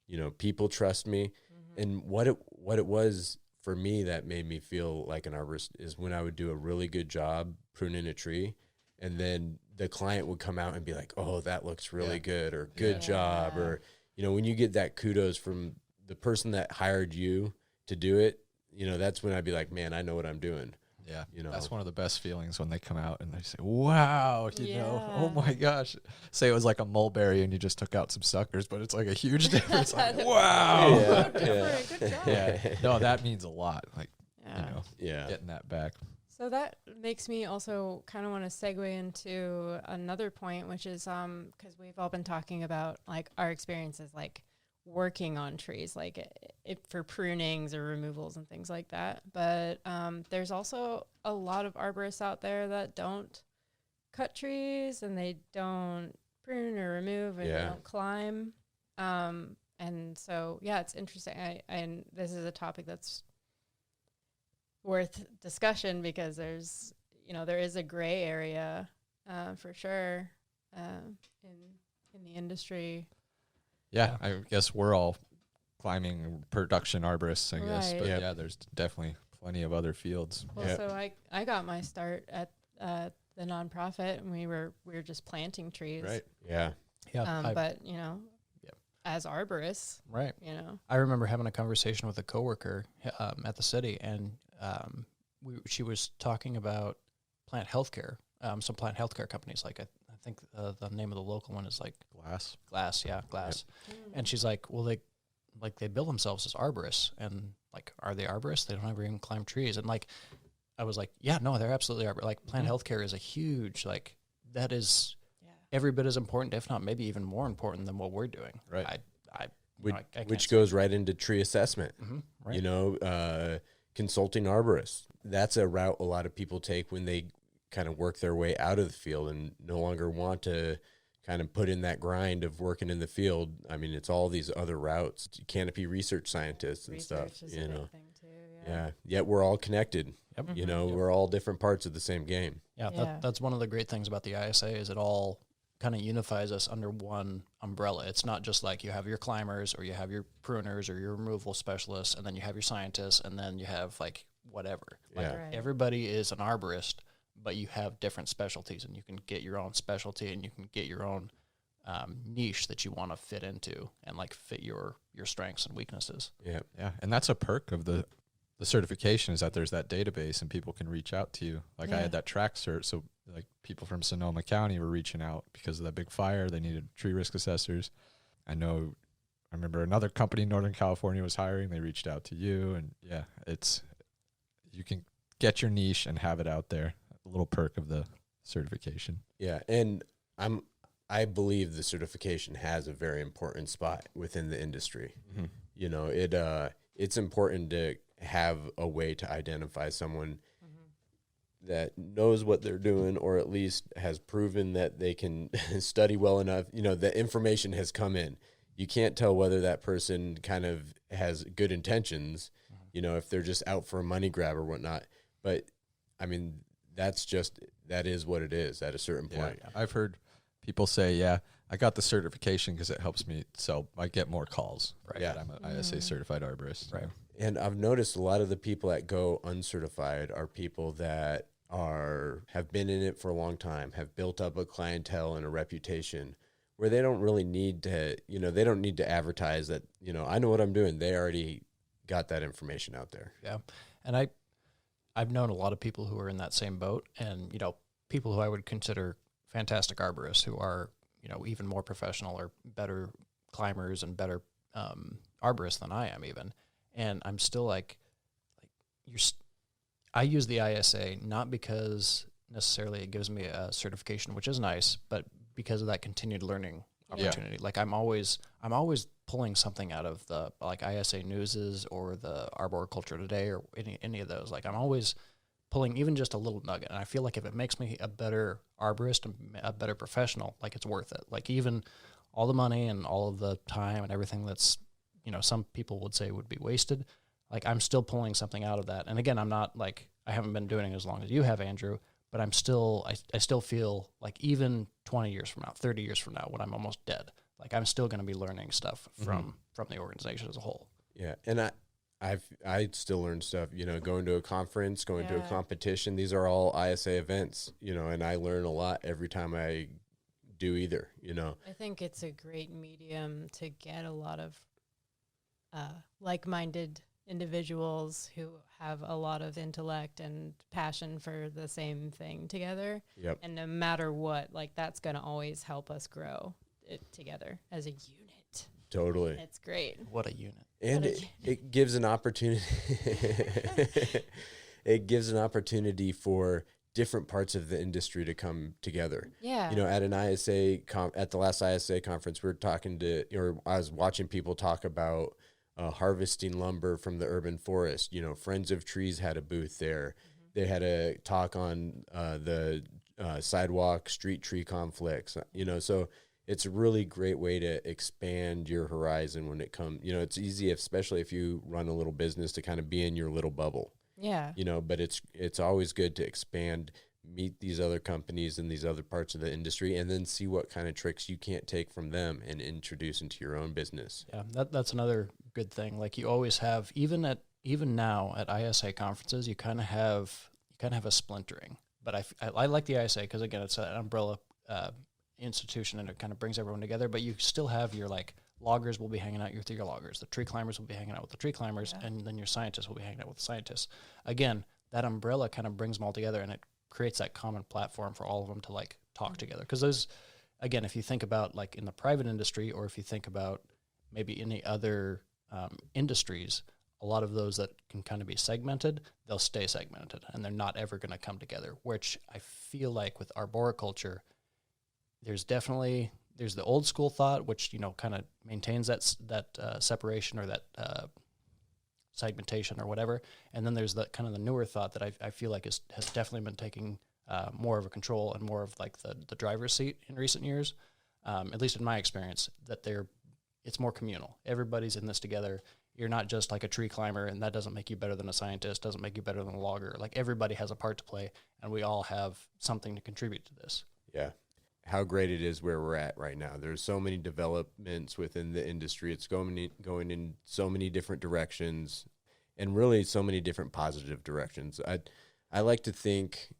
You know, people trust me. And what it was for me that made me feel like an arborist is when I would do a really good job pruning a tree, and then the client would come out and be like, oh, that looks really good, or good job. Or, you know, when you get that kudos from the person that hired you to do it, you know, that's when I'd be like, man, I know what I'm doing. Yeah, You know. that's one of the best feelings when they come out and they say, wow, you know, oh Yeah. my gosh. Say it was like a mulberry and you just took out some suckers, but it's like a huge difference. Like, wow. Yeah, Good job. Yeah. No, that means a lot. Like, Yeah. you know, yeah. getting that back. So that makes me also kind of want to segue into another point, which is because we've all been talking about like our experiences, like working on trees, like for prunings or removals and things like that. But there's also a lot of arborists out there that don't cut trees and they don't prune or remove and they Yeah. don't climb. And so, yeah, it's interesting. And this is a topic that's worth discussion because there is a gray area for sure in the industry. Yeah, I guess we're all climbing production arborists, I guess. Right. But Yep. yeah, there's definitely plenty of other fields. Well, Yeah. so I got my start at the nonprofit, and we were just planting trees. Right. Yeah. Yeah. But Yep. as arborists, Right. you I remember having a conversation with a coworker at the city, and she was talking about plant healthcare. Some plant healthcare companies, like I think the name of the local one is like Glass. Glass. Yeah, Glass. And she's like, well, they bill themselves as arborists, and like, are they arborists? They don't ever even climb trees. And like, I was like, yeah, no, they're absolutely arborists. Like, plant healthcare is a huge, like, that is every bit as important, if not maybe even more important than what we're doing. Right. Which goes right into tree assessment. Right. You know, consulting arborists. That's a route a lot of people take when they kind of work their way out of the field and no longer want to kind of put in that grind of working in the field. I mean, it's all these other routes, canopy research scientists and research stuff, is you a know. big thing too. Yeah. Yet we're all connected. Yep. You know, we're all different parts of the same game. Yeah, Yeah. that's one of the great things about the ISA is it all kind of unifies us under one umbrella. It's not just like you have your climbers or you have your pruners or your removal specialists, and then you have your scientists, and then you have like whatever. Like Yeah. Right. everybody is an arborist, but you have different specialties, and you can get your own specialty, and you can get your own niche that you want to fit into and like fit your strengths and weaknesses. Yeah. Yeah, and that's a perk of the the certification is that there's that database and people can reach out to you. Like I Yeah. had that track cert, so like people from Sonoma County were reaching out because of that big fire. They needed tree risk assessors. I remember another company in Northern California was hiring. They reached out to you, and yeah, you can get your niche and have it out there. A little perk of the certification. Yeah, and I believe the certification has a very important spot within the industry. Mm-hmm. You know, it's important to have a way to identify someone that knows what they're doing, or at least has proven that they can study well enough. You know, the information has come in. You can't tell whether that person kind of has good intentions, you know, if they're just out for a money grab or whatnot. But I mean, that is what it is at a certain point. Yeah, I've heard people say, yeah, I got the certification because it helps me sell. I get more calls. Right. Yeah, I'm an ISA certified arborist. Right. And I've noticed a lot of the people that go uncertified are people that have been in it for a long time, have built up a clientele and a reputation where they don't really need to, you know, they don't need to advertise that, you know, I know what I'm doing. They already got that information out there. Yeah. And I've known a lot of people who are in that same boat, and, you know, people who I would consider fantastic arborists who are, you know, even more professional or better climbers and better arborists than I am even. And I'm still like I use the ISA not because necessarily it gives me a certification, which is nice, but because of that continued learning opportunity. Like I'm always pulling something out of the like ISA Newses or the Arboriculture Today or any of those. Like I'm always pulling even just a little nugget, and I feel like if it makes me a better arborist and a better professional, like it's worth it. Like even all the money and all of the time and everything that's, you know, some people would say would be wasted, like I'm still pulling something out of that. And again, I'm not like, I haven't been doing it as long as you have, Andrew, but I'm still, I still feel like even 20 years from now, 30 years from now, when I'm almost dead, like I'm still going to be learning stuff from the organization as a whole. Yeah. And I still learn stuff, you know, going to a conference, going to a Yeah. competition. These are all ISA events, you know, and I learn a lot every time I do either, you know. I think it's a great medium to get a lot of like-minded individuals who have a lot of intellect and passion for the same thing together. Yep. And no matter what, like that's going to always help us grow it together as a unit. Totally. It's great. What a unit. And it gives an opportunity. It gives an opportunity for different parts of the industry to come together. Yeah. You know, at an ISA at the last ISA conference, we were I was watching people talk about harvesting lumber from the urban forest. You know, Friends of Trees had a booth there. They had a talk on the sidewalk street tree conflicts. You know, so it's a really great way to expand your horizon when it comes. You know, it's easy, especially if you run a little business, to kind of be in your little bubble. Yeah. You know, but it's always good to expand, meet these other companies in these other parts of the industry, and then see what kind of tricks you can't take from them and introduce into your own business. Yeah, that's another good thing. Like you always have, even now at ISA conferences, you kind of have a splintering. But I like the ISA because again, it's an umbrella institution and it kind of brings everyone together. But you still have your like loggers will be hanging out with your loggers, the tree climbers will be hanging out with the tree climbers, and then your scientists will be hanging out with the scientists. Again, that umbrella kind of brings them all together, and it creates that common platform for all of them to like talk together. Because those, again, if you think about like in the private industry, or if you think about maybe any other industries, a lot of those that can kind of be segmented, they'll stay segmented, and they're not ever going to come together. Which I feel like with arboriculture, there's the old school thought, which, you know, kind of maintains that separation or that segmentation or whatever. And then there's the kind of the newer thought that I feel like has definitely been taking more of a control and more of like the driver's seat in recent years, at least in my experience, that it's more communal. Everybody's in this together. You're not just like a tree climber, and that doesn't make you better than a scientist, doesn't make you better than a logger. Like everybody has a part to play, and we all have something to contribute to this. Yeah. How great it is where we're at right now. There's so many developments within the industry. It's going in so many different directions, and really so many different positive directions. I like to think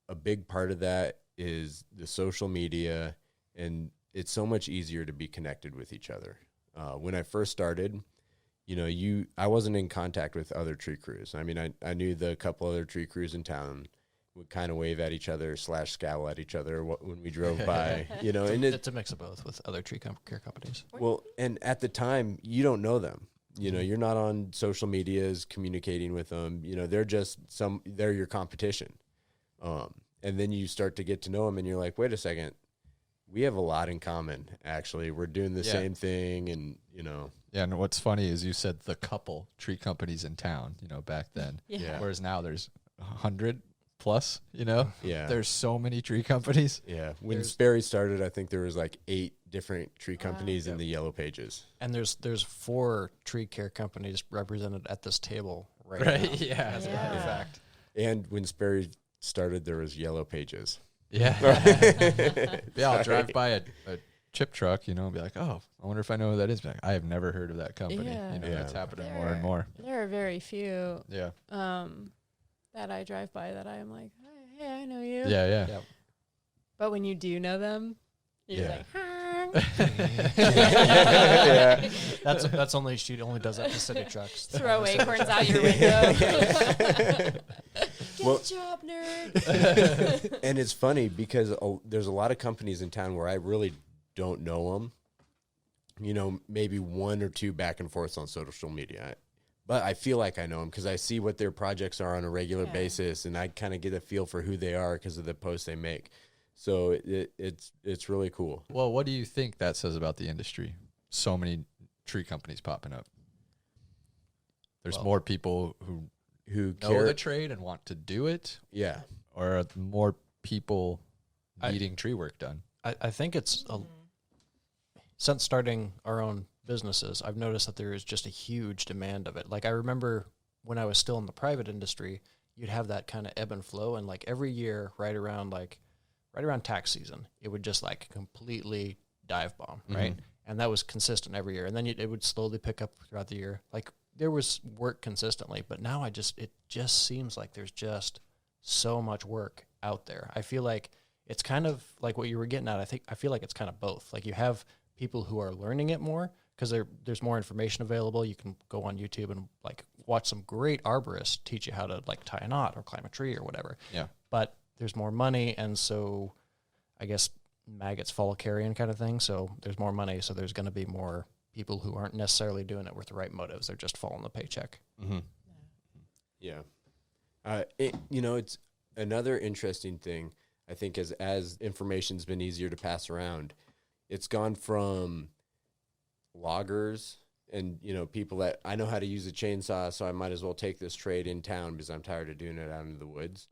a big part of that is the social media, and it's so much easier to be connected with each other. When I first started, I wasn't in contact with other tree crews. I mean, I knew the couple other tree crews in town would kind of wave at each other / scowl at each other when we drove by, and It's a mix of both with other tree care companies. well, and at the time you don't know them, you're not on social medias communicating with them, they're your competition. And then you start to get to know them and you're like, wait a second, we have a lot in common. Actually, we're doing the same thing. And, Yeah, and what's funny is you said the couple tree companies in town, back then. Yeah. Whereas now there's 100 plus, yeah. There's so many tree companies. Yeah. When There's- Sperry started, I think there was like 8 different tree companies in the Yellow Pages. And there's 4 tree care companies represented at this table right, Right, now. yeah. As a matter of Yeah. fact. And when Sperry started, there was Yellow Pages. Yeah. Yeah, I'll drive by a chip truck, and be like, oh, I wonder if I know who that is. Be like, I have never heard of that company. Yeah. That's Yeah. happening more and more. There are very few Yeah. that I drive by that I am like, hey, I know you. Yeah. Yep. But when you do know them, you're Yeah. like, "Huh." Yeah. That's only she only does that to city trucks. Throw acorns out your window. Get Well- a job, nerd. And it's funny because there's a lot of companies in town where I really don't know them. Maybe 1 or 2 back and forths on social media. But I feel like I know them because I see what their projects are on a regular Yeah. basis, and I kind of get a feel for who they are because of the posts they make. So it's really cool. Well, what do you think that says about the industry? So many tree companies popping up. There's Well- more people who Who know care? the trade and want to do it, Yeah, or are more people I- needing tree work done? I think it's since starting our own businesses, I've noticed that there is just a huge demand of it. Like I remember when I was still in the private industry, you'd have that kind of ebb and flow, and like every year, right around tax season, it would just like completely dive bomb, right? And that was consistent every year, and then it would slowly pick up throughout the year. Like there was work consistently, but now it just seems like there's just so much work out there. I feel like it's kind of like what you were getting at. I feel like it's kind of both. Like you have people who are learning it more because there's more information available. You can go on YouTube and like watch some great arborists teach you how to like tie a knot or climb a tree or whatever. Yeah. But there's more money, and so I guess maggots follow carrion kind of thing. So there's more money, so there's going to be more people who aren't necessarily doing it with the right motives. They're just following the paycheck. yeah. It's another interesting thing. I think as information's been easier to pass around, it's gone from loggers and people that I know how to use a chainsaw, so I might as well take this trade in town because I'm tired of doing it out in the woods.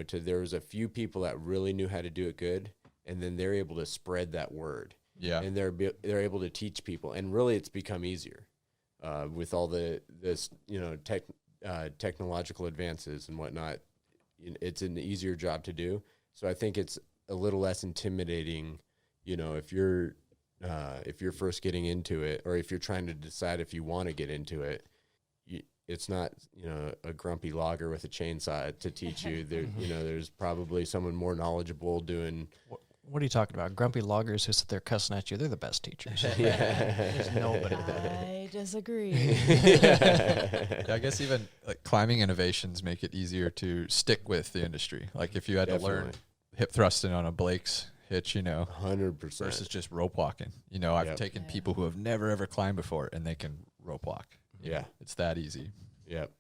To there was a few people that really knew how to do it good, and then they're able to spread that word. Yeah. And they're able to teach people, and really it's become easier with all this technological advances and whatnot. It's an easier job to do, so I think it's a little less intimidating. If you're first getting into it, or if you're trying to decide if you want to get into it, it's not a grumpy logger with a chainsaw to teach you. There's probably someone more knowledgeable doing. What are you talking about? Grumpy loggers who sit there cussing at you, they're the best teachers. There's nobody better. I disagree. Yeah, I guess even like climbing innovations make it easier to stick with the industry. Like if you had to learn Definitely. hip thrusting on a Blake's hitch, 100%. versus just rope walking. I've Yep. taken Yeah. people who have never ever climbed before and they can rope walk. Yeah. It's that easy. Yep.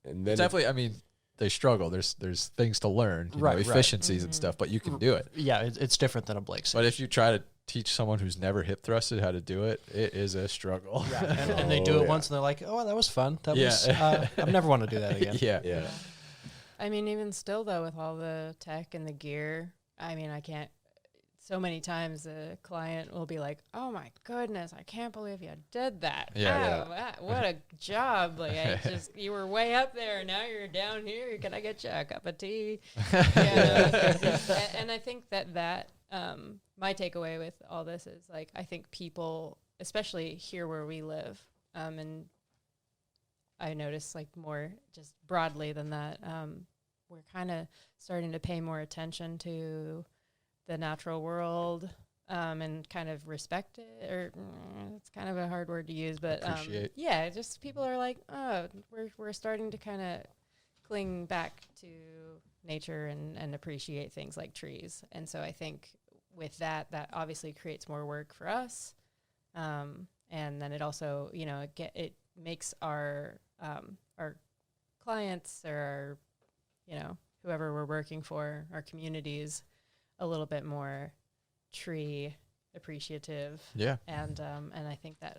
And then It's definitely, they struggle. There's things to learn, Right, right. efficiencies and stuff, but you can do it. Yeah, it's different than a Blake's. But if you try to teach someone who's never hip thrusted how to do it, it is a struggle. Yeah, and they do it yeah. once and they're like, oh, that was fun. That Yeah. was, I've never want to do that again. yeah. yeah. I mean, even still though, with all the tech and the gear, I mean, I can't. So many times the client will be like, "Oh my goodness, I can't believe you did that! Yeah. What a job! Like, you were way up there, and now you're down here. Can I get you a cup of tea?" And I think that my takeaway with all this is like, I think people, especially here where we live, and I notice like more just broadly than that, we're kind of starting to pay more attention to the natural world, and kind of respect it, or it's kind of a hard word to use, but Appreciate. yeah, just people are like, oh, we're starting to kind of cling back to nature and appreciate things like trees. And so I think with that obviously creates more work for us. And then it also, it makes our clients or our, whoever we're working for, our communities, a little bit more tree appreciative. Yeah. And I think that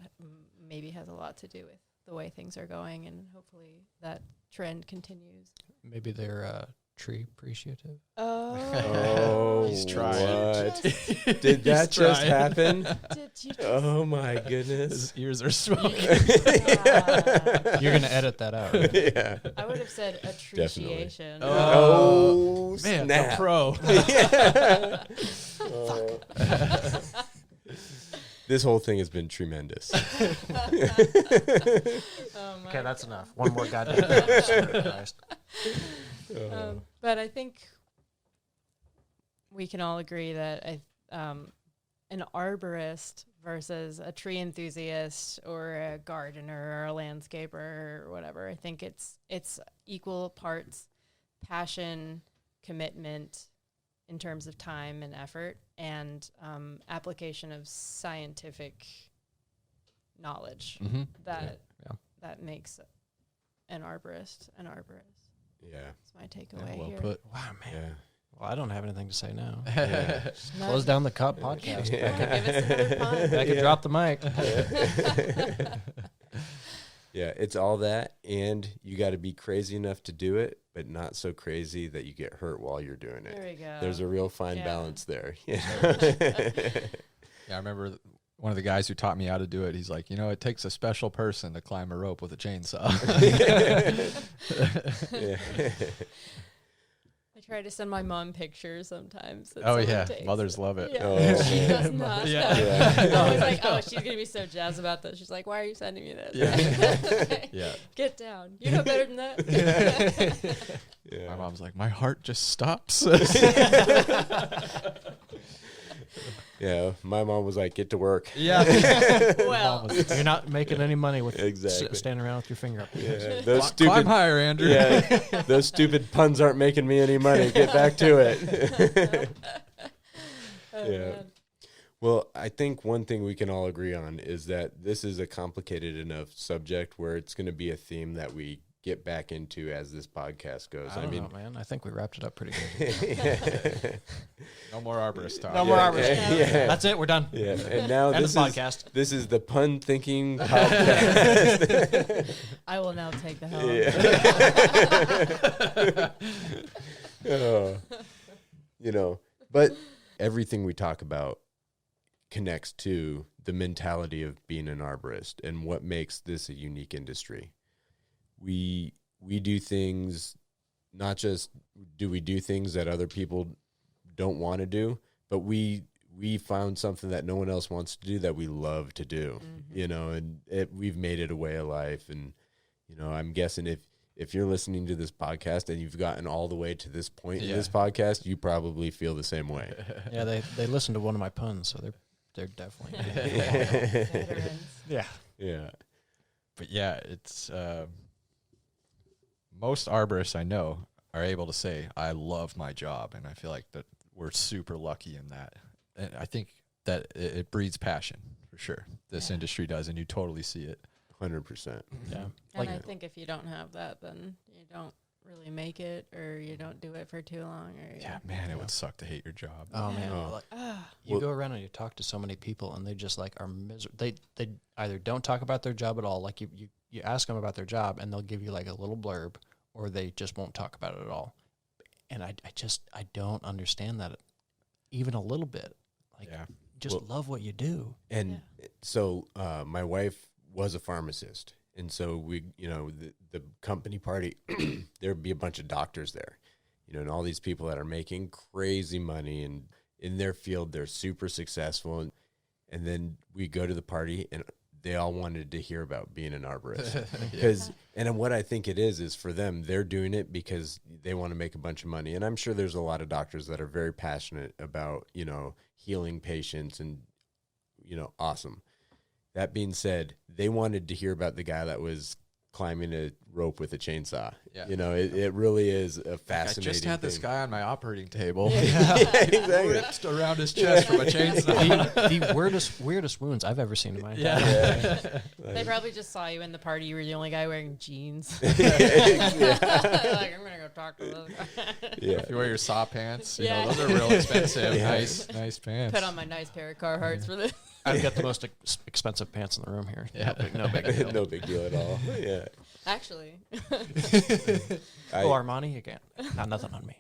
maybe has a lot to do with the way things are going, and hopefully that trend continues. Maybe they're tree appreciative. Oh, He's trying. what? Did that just trying. happen? Did you just Oh my goodness. His ears are smoking. You're gonna edit that out. Right? Yeah. I would have said appreciation. Oh, Man, snap. the pro. Yeah. This whole thing has been tremendous. Oh my Okay, that's God. enough. One more goddamn time. But I think we can all agree that an arborist versus a tree enthusiast or a gardener or a landscaper or whatever, I think it's equal parts passion, commitment in terms of time and effort, and application of scientific knowledge Mm-hmm. that Yeah. that makes an arborist an arborist. Yeah. That's my takeaway well here. put. Wow, man. Yeah. Well, I don't have anything to say now. Yeah. Close down the podcast. Yeah. Give us another pun. I could drop the mic. Yeah, it's all that, and you got to be crazy enough to do it, but not so crazy that you get hurt while you're doing There it. we go. There's a real fine Yeah. balance there. Yeah, I remember one of the guys who taught me how to do it. He's like, it takes a special person to climb a rope with a chainsaw. Yeah. I try to send my mom pictures sometimes. that Oh someone yeah, takes. mothers love it. Yeah. Oh. She does not. Yeah. Yeah. I was like, oh, she's gonna be so jazzed about this. She's like, why are you sending me this? Yeah. Yeah. Get down. You know better than that. Yeah. My mom's like, my heart just stops. Yeah, my mom was like, get to work. Yeah. Well, You're not making any money with Exactly. standing around with your finger up. Yeah, those Climb stupid higher, Andrew. Yeah, those stupid puns aren't making me any money. Get back to it. oh, Yeah. man. Well, I think one thing we can all agree on is that this is a complicated enough subject where it's going to be a theme that we get back into as this podcast goes. I don't know, man. I think we wrapped it up pretty good. yeah. No more arborist talk. No more Yeah, arborist. yeah, yeah. That's it. We're done. Yeah, and now End this of is podcast. this is the pun thinking podcast. I will now take the helm. Oh. But everything we talk about connects to the mentality of being an arborist and what makes this a unique industry. We do things, not just do we do things that other people don't want to do, but we found something that no one else wants to do that we love to do, and we've made it a way of life. And, I'm guessing if you're listening to this podcast and you've gotten all the way to this point in this podcast, you probably feel the same way. Yeah, they listened to one of my puns, so they're definitely. Veterans. Yeah. Yeah. But yeah, it's most arborists I know are able to say, I love my job. And I feel like that we're super lucky in that. And I think that it breeds passion for sure. This Yeah. industry does, and you totally see it. 100%. Yeah. And I think if you don't have that, then you don't really make it, or you don't do it for too long. Or Yeah, man, it would suck to hate your job. Oh man. Oh. Like, Ah, you Well- go around and you talk to so many people, and they just like are miserable. They either don't talk about their job at all. Like you ask them about their job, and they'll give you like a little blurb, or they just won't talk about it at all. And I don't understand that even a little bit. Like Yeah. just Well- love what you do. And so my wife was a pharmacist. And so we, the company party, there'd be a bunch of doctors there, and all these people that are making crazy money, and in their field, they're super successful. And then we go to the party, and they all wanted to hear about being an arborist. Because, and what I think it is for them, they're doing it because they want to make a bunch of money. And I'm sure there's a lot of doctors that are very passionate about, you know, healing patients and, you know, awesome. That being said, they wanted to hear about the guy that was climbing a rope with a chainsaw. Yeah. You know, it really is a fascinating I just had this thing. guy on my operating table. Yeah, exactly. Ripped around his chest from a chainsaw. the weirdest wounds I've ever seen in my entire Yeah. They probably just saw you in the party. You were the only guy wearing jeans. Yeah. Like, I'm gonna go talk to this guy. Yeah. If you wear your saw pants, you Yeah. know, those are real expensive. Yeah. Nice pants. Put on my nice pair of Carhartts for this. I've got the most expensive pants in the room here. Yeah. No big deal. No big deal at all. Yeah. Actually, Oh, Armani again. Not nothing on me.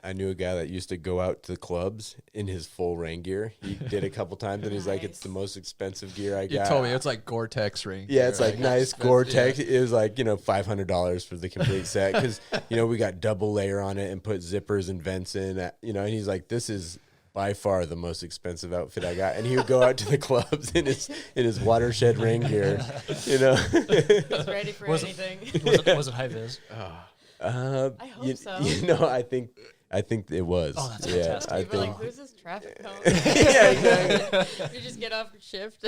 I knew a guy that used to go out to the clubs in his full rain gear. He did a couple times, and he's like, "It's the Nice. most expensive gear I You got." told me it's like Gore-Tex ring. Yeah, it's like nice expensive, Gore-Tex. yeah. It was like, you know, $500 for the complete set because, you know, we got double layer on it and put zippers and vents in, you know, and he's like, this is by far the most expensive outfit I got. And he would go out to the clubs in his watershed rain gear, you know. he's ready for Was it- anything. Was it high vis? I hope you, so. You know, I think it was. Oh, that's yeah, fantastic. I People are think. like, who's this traffic cone? Yeah, exactly. You just get off your shift.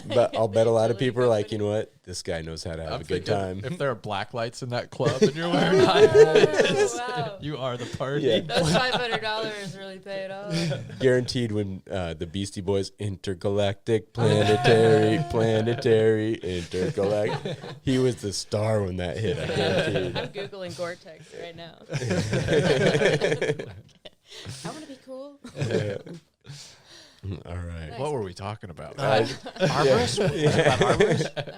But I'll bet a lot of Utility people are like, you company. know what? This guy knows how to have I'm a good thinking time. if there are black lights in that club and you're wearing high vis, Wow. you are the party. Yeah. Those $500 really paid off. Guaranteed when the Beastie Boys intergalactic, planetary, intergalactic. He was the star when that hit, I guarantee. I'm Googling Gore-Tex right now. I want to be cool. All right. Nice. What were we talking about? Arborist? About arborist? Oh,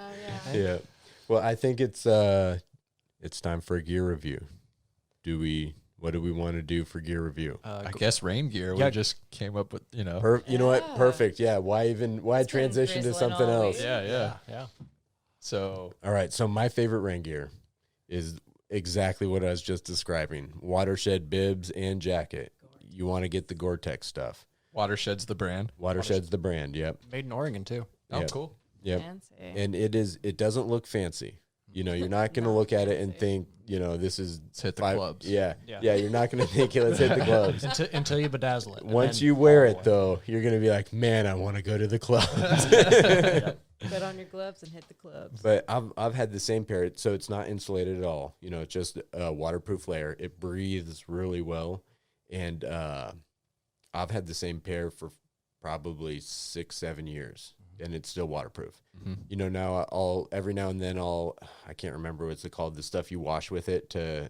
yeah. Yeah. Well, I think it's time for a gear review. What do we want to do for gear review? I guess rain gear. Yeah. We just came up with, you know. You know what? Yeah. Perfect. Yeah. Why It's been transition to drizzling something all else? week. Yeah. So All right. So my favorite rain gear is exactly what I was just describing. Watershed bibs and jacket. You want to get the Gore-Tex stuff. Watershed's the brand. Watershed's the brand. Yep. Made in Oregon, too. Oh, Yeah. cool. Yep. Fancy. And it doesn't look fancy. You know, you're not going to Not look at it and fancy. think, you know, this is Let's hit the five- clubs. Yeah. Yeah. Yeah. You're not going to think, let's hit the clubs. Until you bedazzle it. and Once then you wear all it, the way. though, you're going to be like, man, I want to go to the clubs. Put on your gloves and hit the clubs. But I've had the same pair, so it's not insulated at all. You know, it's just a waterproof layer. It breathes really well, and I've had the same pair for probably 6-7 years, and it's still waterproof. Mhm. You know, now every now and then I can't remember what's it called, the stuff you wash with it to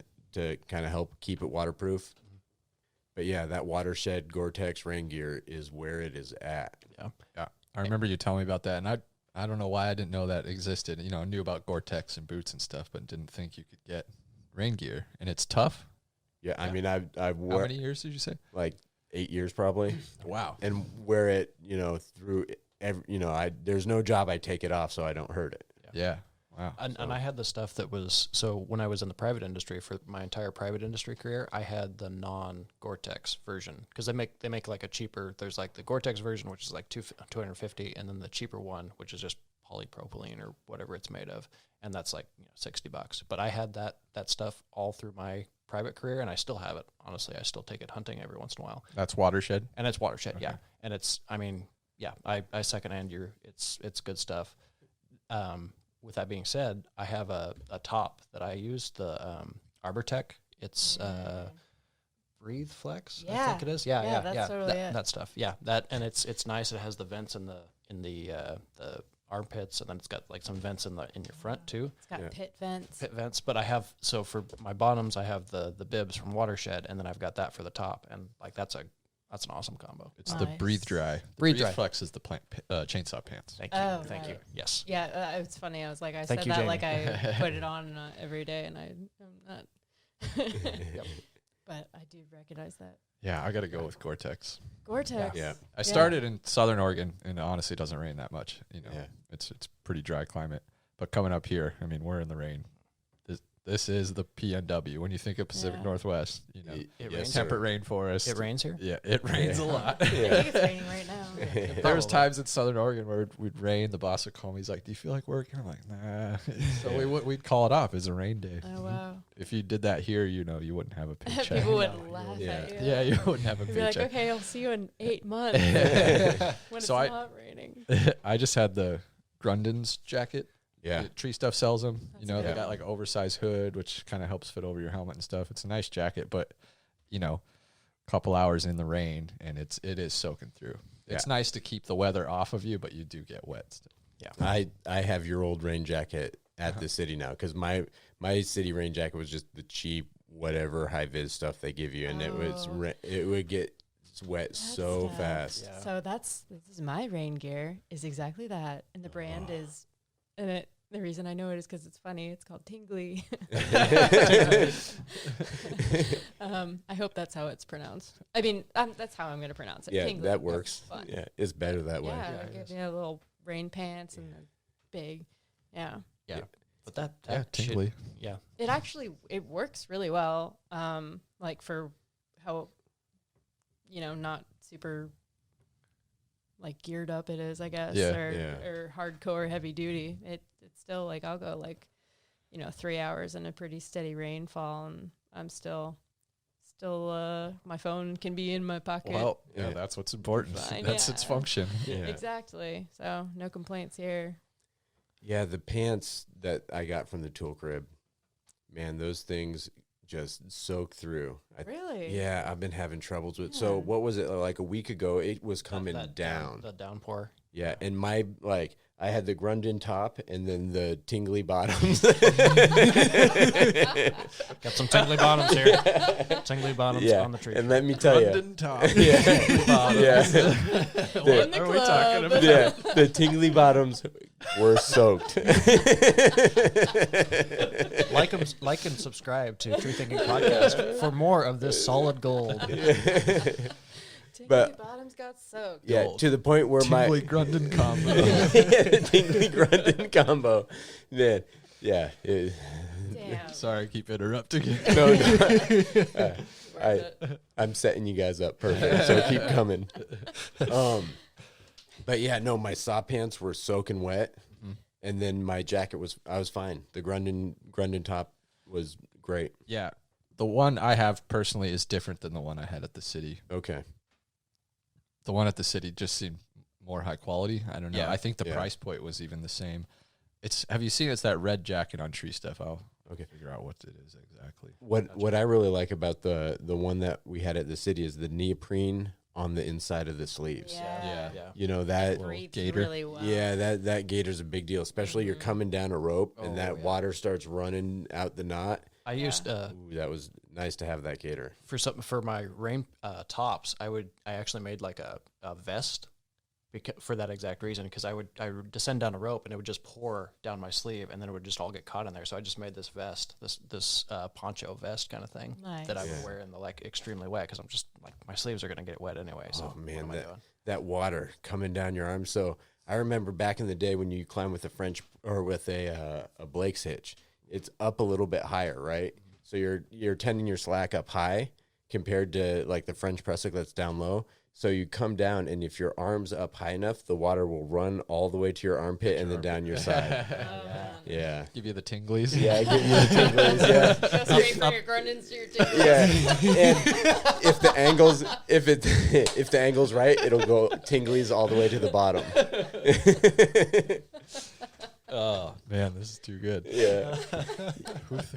kind of help keep it waterproof. But yeah, that Watershed Gore-Tex rain gear is where it is at. Yeah. I remember you telling me about that, and I don't know why I didn't know that existed. You know, I knew about Gore-Tex and boots and stuff, but didn't think you could get rain gear. And it's tough. Yeah, I Yeah. mean, I've How worn many years did you say? like 8 years probably. Wow. And wear it, you know, through there's no job I take it off so I don't hurt it. Yeah. Wow. And I had the stuff that was, so when I was in the private industry for my entire private industry career, I had the non Gore-Tex version because they make like a cheaper, there's like the Gore-Tex version, which is like $250, and then the cheaper one, which is just polypropylene or whatever it's made of. And that's like, you know, $60. But I had that stuff all through my private career, and I still have it. Honestly, I still take it hunting every once in a while. That's Watershed. And it's Watershed, yeah. Okay. And it's, I mean, yeah, I secondhand it's good stuff. With that being said, I have a top that I use, the Arbortech. It's Breathe Flex, I Yeah. think it is. Yeah. That's totally it. That stuff. Yeah, that, and it's nice. It has the vents in the armpits, and then it's got like some vents in your front too. It's got Yeah. pit vents. Pit vents. But I have, so for my bottoms, I have the bibs from Watershed, and then I've got that for the top, and like that's an awesome combo. It's the Nice. Breathe Dry. The Breathe Dry. Flex is the chainsaw pants. Thank you. Oh, Thank you. right. Yes. Yeah, it's funny. I was like, I Thank said you, that Jamie. like I put it on every day, and I'm not. But I do recognize that. Yeah, I got to go with Gore-Tex. Gore-Tex. Yeah. I started in Southern Oregon, and honestly, it doesn't rain that much. You know, Yeah. it's pretty dry climate. But coming up here, I mean, we're in the rain this is the PNW. When you think of Pacific Yeah. Northwest, you know, It Yes, rains. sir. temperate rainforest. It rains here. Yeah, it rains a lot. I think it's raining right now. There was Probably. times in Southern Oregon where we'd rain. The boss would call me. He's like, "Do you feel like working?" I'm like, "Nah." So we'd call it off as a rain day. Oh wow. If you did that here, you know, you wouldn't have a paycheck. People would No, laugh yeah. at you. Yeah, you wouldn't have a You'd be like, paycheck. okay, I'll see you in 8 months when it's So I- not raining. I just had the Grundon's jacket. Yeah. The Tree Stuff sells them. You That's know, they good. got like oversized hood, which kind of helps fit over your helmet and stuff. It's a nice jacket, but you know, a couple hours in the rain and it is soaking through. It's nice to keep the weather off of you, but you do get wet still. I have your old rain jacket at the city now because my city rain jacket was just the cheap whatever high vis stuff they give you, and it would get wet so That's fast. Yeah. So this is my rain gear is exactly that, and the brand is, and the reason I know it is because it's funny. It's called Tingly. I hope that's how it's pronounced. I mean, that's how I'm going to pronounce it. Yeah, Tingly. that works. Fun. Yeah, it's better that way. Yeah, Yeah, they it give is. you a little rain pants and they're big. Yeah. Yeah. Yeah. But that Yeah, should- tingly. yeah. It actually it works really well. Like for how not super like geared up it is, I guess, Yeah. or hardcore heavy duty. It's still like I'll go like 3 hours in a pretty steady rainfall and I'm still my phone can be in my pocket. Well, Yeah. that's what's important. Fine, That's its yeah. function. Yeah. Exactly. So no complaints here. Yeah, the pants that I got from the tool crib, man, those things just soak through. Really? Yeah, I've been having troubles with. So Yeah. what was it like a week ago? It was coming That down. the downpour. Yeah, and I had the Grundon top and then the tingly bottoms. Got some tingly bottoms here. Tingly bottoms Yeah, on the tree. and let me tell you, London top. yeah, In the are we talking club. about? yeah, the tingly bottoms were soaked. like and subscribe to Tree Thinking Podcast for more of this solid gold. Tingly But- bottoms got soaked. Yeah, to the point where Tingly Grundon combo. the tingly Grundon combo, man. Yeah, Damn. Sorry, I keep interrupting you. no, Worth it. I'm setting you guys up perfect. So keep coming. But yeah, no, my saw pants were soaking wet, and then my jacket I was fine. The Grundon top was great. Yeah. The one I have personally is different than the one I had at the city. Okay. The one at the city just seemed more high quality. I don't know. Yeah. I think the Yeah. price point was even the same. Have you seen it's that red jacket on Tree Stuff? I'll Okay. figure out what it is exactly. What I really like about the one that we had at the city is the neoprene on the inside of the sleeves. Yeah. Yeah. You know that. Breathes gator. really well. Yeah, that gator's a big deal, especially you're coming down a rope and Oh, that yeah. water starts running out the knot. I used Ooh, that was nice to have that gator. for my rain tops. I actually made like a vest for that exact reason, because I would descend down a rope and it would just pour down my sleeve and then it would just all get caught in there. So I just made this vest, this poncho vest kind of thing that I Nice. would Yeah. wear in the extremely wet, because I'm just like my sleeves are gonna get wet anyway. So Oh, man, what am I doing? that water coming down your arm. So I remember back in the day when you climb with a French or with a Blake's hitch, it's up a little bit higher, right? So you're tending your slack up high compared to like the French press hook that's down low. So you come down, and if your arm's up high enough, the water will run all the way to your armpit and then down your side. Yeah. Give you the tinglies. Yeah, I give you the tinglies, yeah. Go straight from your Grundons to your tingles. Yeah, and if the angle's right, it'll go tinglies all the way to the bottom. Oh man, this is too good. Yeah.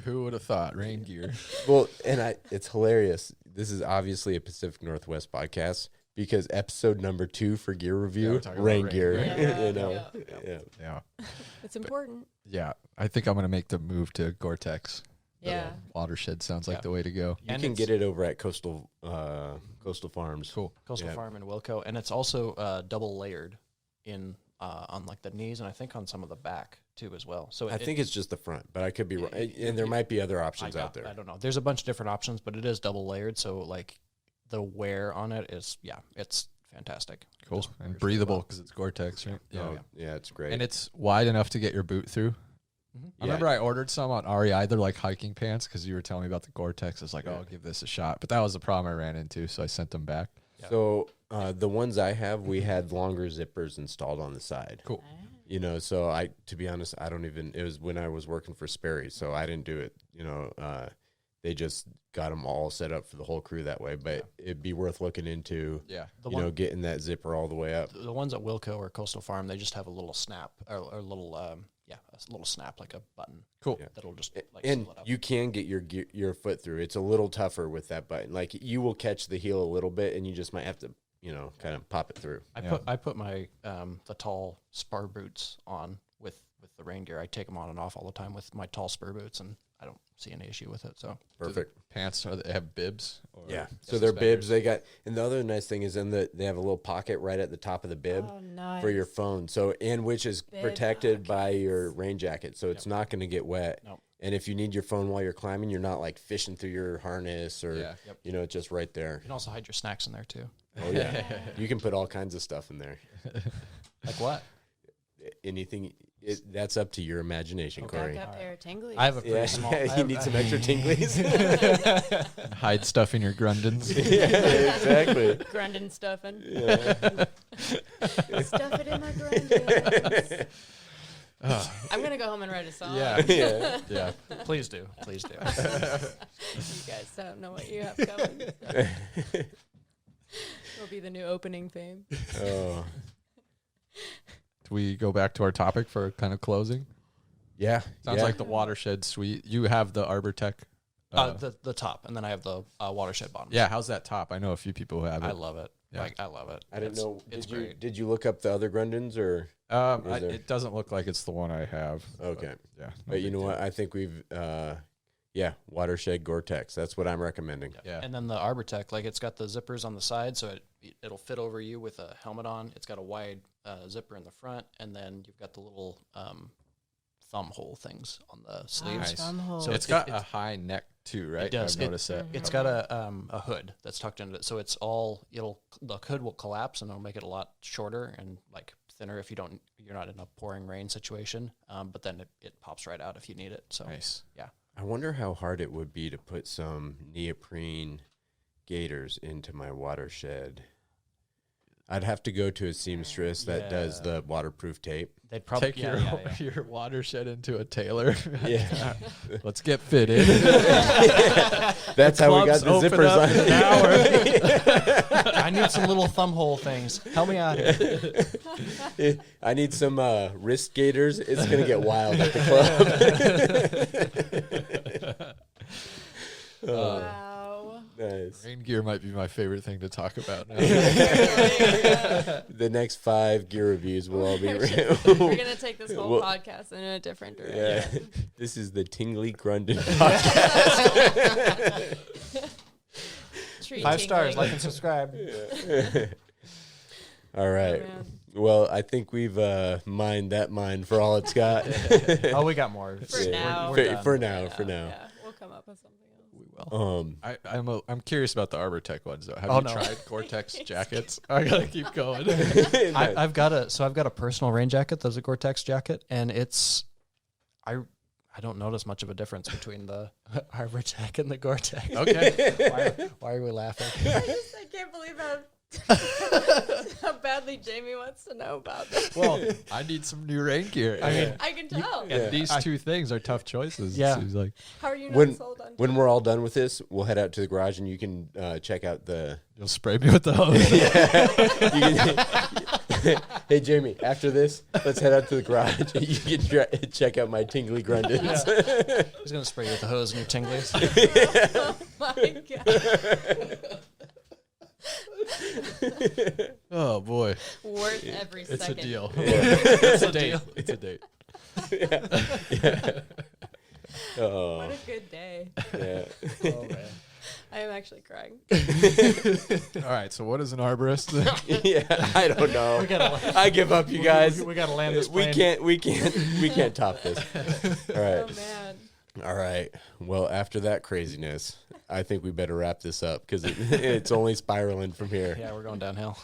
Who would have thought rain gear? Well, and it's hilarious. This is obviously a Pacific Northwest podcast because episode number 2 for gear Yeah, review, we're talking rain about gear. rain gear. You know, Yeah. yeah. Yeah, It's important. yeah. I think I'm gonna make the move to Gore-Tex. Yeah. Watershed sounds like Yeah. the way to go. You And can it's- get it over at Coastal Farms. Cool. Coastal Yeah. Farm in Wilco, and it's also double layered on like the knees, and I think on some of the back too as well. So I think it's just the front, but I could be wrong. And there might be other options out I there. don't know. There's a bunch of different options, but it is double layered. So like the wear on it is it's fantastic. Cool. Just And wears really breathable well. because it's Gore-Tex, right? Oh, yeah, it's great. And it's wide enough to get your boot through. I remember I ordered some on REI. They're like hiking pants because you were telling me about the Gore-Tex. I was like, oh, I'll give this a shot. But that was the problem I ran into, so I sent them back. So the ones I have, we had longer zippers installed on the side. Cool. You know, so to be honest, I don't even, it was when I was working for Sperry, so I didn't do it. You know, they just got them all set up for the whole crew that way, but it'd be worth looking into, Yeah. getting that zipper all the way up. The ones at Wilco or Coastal Farm, they just have a little snap or a little, a little snap like a button. Cool. That'll just like And seal it up. you can get your foot through. It's a little tougher with that button. Like you will catch the heel a little bit, and you just might have to, kind of pop it through. I put my the tall spur boots on with the rain gear. I take them on and off all the time with my tall spur boots, and I don't see any issue with it. So Perfect. Pants, they have bibs? Or Yeah. So just they're suspenders? bibs. They got, and the other nice thing is they have a little pocket right at the top of the bib Oh, nice. for your phone. So, and which is Bib protected by your rain jacket. So it's not going to get wet. Nope. And if you need your phone while you're climbing, you're not like fishing through your harness or, Yeah. it's just right there. you can also hide your snacks in there too. Oh, yeah. You can put all kinds of stuff in there. Like what? Anything, that's up to your imagination, Corey. Backup pair of tinglies. I have a pretty Yeah, small. you need some extra tinglies. Hide stuff in your Grundens. Yeah, exactly. Grundon stuffing. Yeah. Stuff it in my Grundons. I'm gonna go home and write a song. Yeah. Yeah. Yeah. Please do. Please do. You guys don't know what you have coming. It'll be the new opening theme. Oh. Do we go back to our topic for kind of closing? Yeah. Sounds yeah. like the Watershed Suite. You have the ArborTech. The top, and then I have the watershed bottom. Yeah, how's that top? I know a few people who have it. I love it. Yeah. Like I love it. I didn't know. It's Did you great. did you look up the other Grundens or? Is there- It doesn't look like it's the one I have. Okay. But, yeah. But you know what? I think we've, Watershed Gore-Tex. That's what I'm recommending. Yeah. And then the ArborTech, like it's got the zippers on the side, so it'll fit over you with a helmet on. It's got a wide zipper in the front, and then you've got the little thumb hole things on the sleeves. Nice. So It's got a high neck too, right? It does. I've noticed that. It's got a hood that's tucked into it, so it's all the hood will collapse and it'll make it a lot shorter and like thinner if you're not in a pouring rain situation. But then it pops right out if you need it. So Nice. yeah. I wonder how hard it would be to put some neoprene gaiters into my Watershed. I'd have to go to a seamstress that does the waterproof tape. They'd probably Take your Watershed into a tailor. Yeah. Let's get fitted. That's how we got Clubs the open zippers up on. in an hour. I need some little thumb hole things. Help me out here. I need some wrist gaiters. It's going to get wild at the club. Wow. Nice. Rain gear might be my favorite thing to talk about now. The next 5 gear reviews will all be We're gonna take this whole Well, podcast in a different direction. Yeah. This is the Tingly Grundon podcast. Tree 5 stars, tingling. like and subscribe. All right. man. Well, I think we've mined that mine for all it's got. Oh, we got more. For now. We're done. For now. Yeah, we'll come up with something else. We will. Um, I'm curious about the ArborTech ones though. Have Oh, you no. tried Gore-Tex jackets? I gotta keep going. I've got a personal rain jacket. There's a Gore-Tex jacket, and I don't notice much of a difference between the ArborTech and the Gore-Tex. Okay. Why are we laughing? I can't believe how badly Jamie wants to know about this. Well, I need some new rain gear. I mean, I can tell. and these two things are tough choices. Yeah. It seems like How are you not when sold on when we're all done with this, we'll head out to the garage and you can check out the. you'll spray me with the hose. You can, hey Jamie, after this, let's head out to the garage. You can check out my Tingly Grundons. He's gonna spray you with the hose and your tinglies. Oh my god. Oh boy, Worth every it's second. a deal. It's a date. deal. It's a date. Oh, What a good day. yeah. Oh man. I am actually crying. All right. So what is an arborist? Yeah, I don't know. gotta- I give up, you guys. We gotta land this We plane. can't top this. All right. Oh man. All right. Well, after that craziness, I think we better wrap this up because it's only spiraling from here. Yeah, we're going downhill.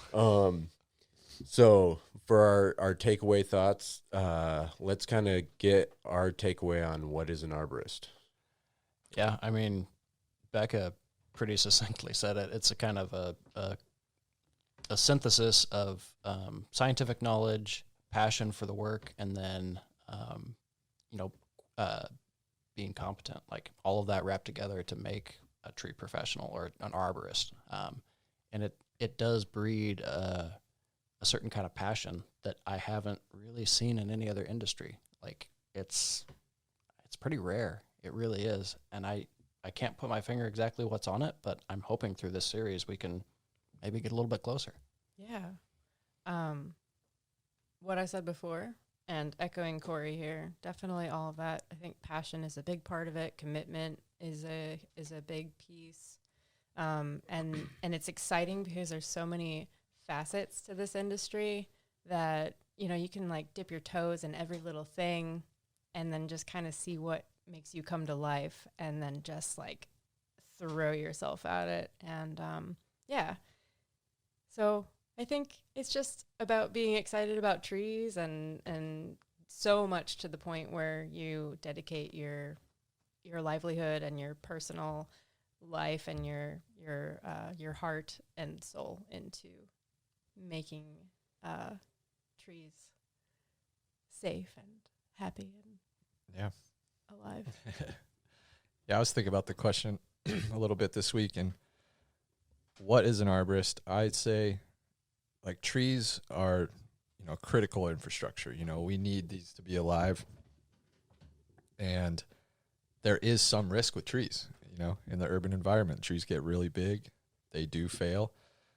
So for our takeaway thoughts, let's kind of get our takeaway on what is an arborist. Yeah, I mean, Becca pretty succinctly said it. It's a kind of a synthesis of scientific knowledge, passion for the work, and then you know, being competent. Like all of that wrapped together to make a tree professional or an arborist. And it does breed a certain kind of passion that I haven't really seen in any other industry. Like it's pretty rare. It really is. And I can't put my finger exactly what's on it, but I'm hoping through this series we can maybe get a little bit closer. Yeah. What I said before, and echoing Corey here, definitely all of that. I think passion is a big part of it. Commitment is a big piece. And it's exciting because there's so many facets to this industry that, you know, you can like dip your toes in every little thing and then just kind of see what makes you come to life and then just like throw yourself at it. And yeah. So I think it's just about being excited about trees and so much to the point where you dedicate your livelihood and your personal life and your heart and soul into making trees safe and happy and alive. Yeah, I was thinking about the question a little bit this week, and what is an arborist? I'd say, like, trees are, you know, critical infrastructure. You know, we need these to be alive, and there is some risk with trees. You know, in the urban environment, trees get really big, they do fail.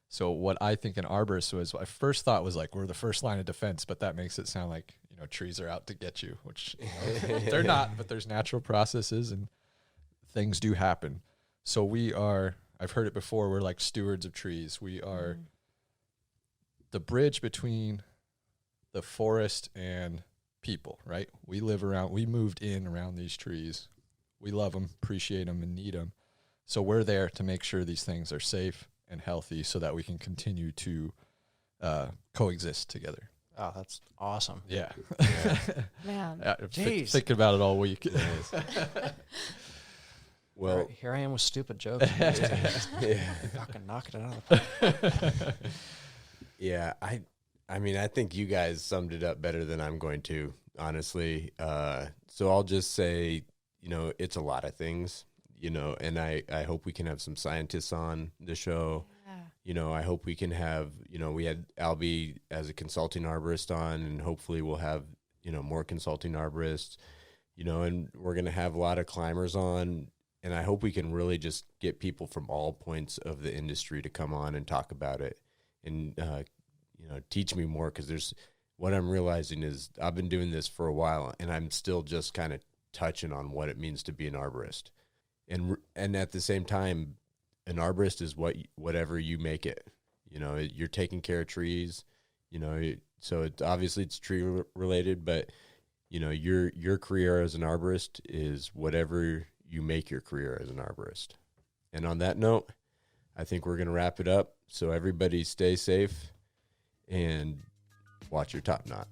So what I think an arborist was, my first thought was like, we're the first line of defense, but that makes it sound like, you know, trees are out to get you, which you know, they're not, but there's natural processes and things do happen. So we are, I've heard it before, we're like stewards of trees. We are the bridge between the forest and people, right? We live around, we moved in around these trees. We love them, appreciate them, and need them. So we're there to make sure these things are safe and healthy so that we can continue to coexist together. Oh, that's awesome. Yeah. Man. Jeez. Thinking about it all week. Well, Here I am with stupid jokes. Fucking knocking it out of the park. yeah, I mean, I think you guys summed it up better than I'm going to, honestly. So I'll just say, you know, it's a lot of things, you know, and I hope we can have some scientists on the show. Yeah. You know, I hope we can have, you know, we had Albie as a consulting arborist on, and hopefully we'll have, you know, more consulting arborists, you know, and we're going to have a lot of climbers on. And I hope we can really just get people from all points of the industry to come on and talk about it and, you know, teach me more. Because there's what I'm realizing is I've been doing this for a while and I'm still just kind of touching on what it means to be an arborist. And at the same time, an arborist is whatever you make it. You know, you're taking care of trees, you know, so it's obviously it's tree related, but, you know, your career as an arborist is whatever you make your career as an arborist. And on that note, I think we're going to wrap it up. So everybody stay safe and watch your top knot.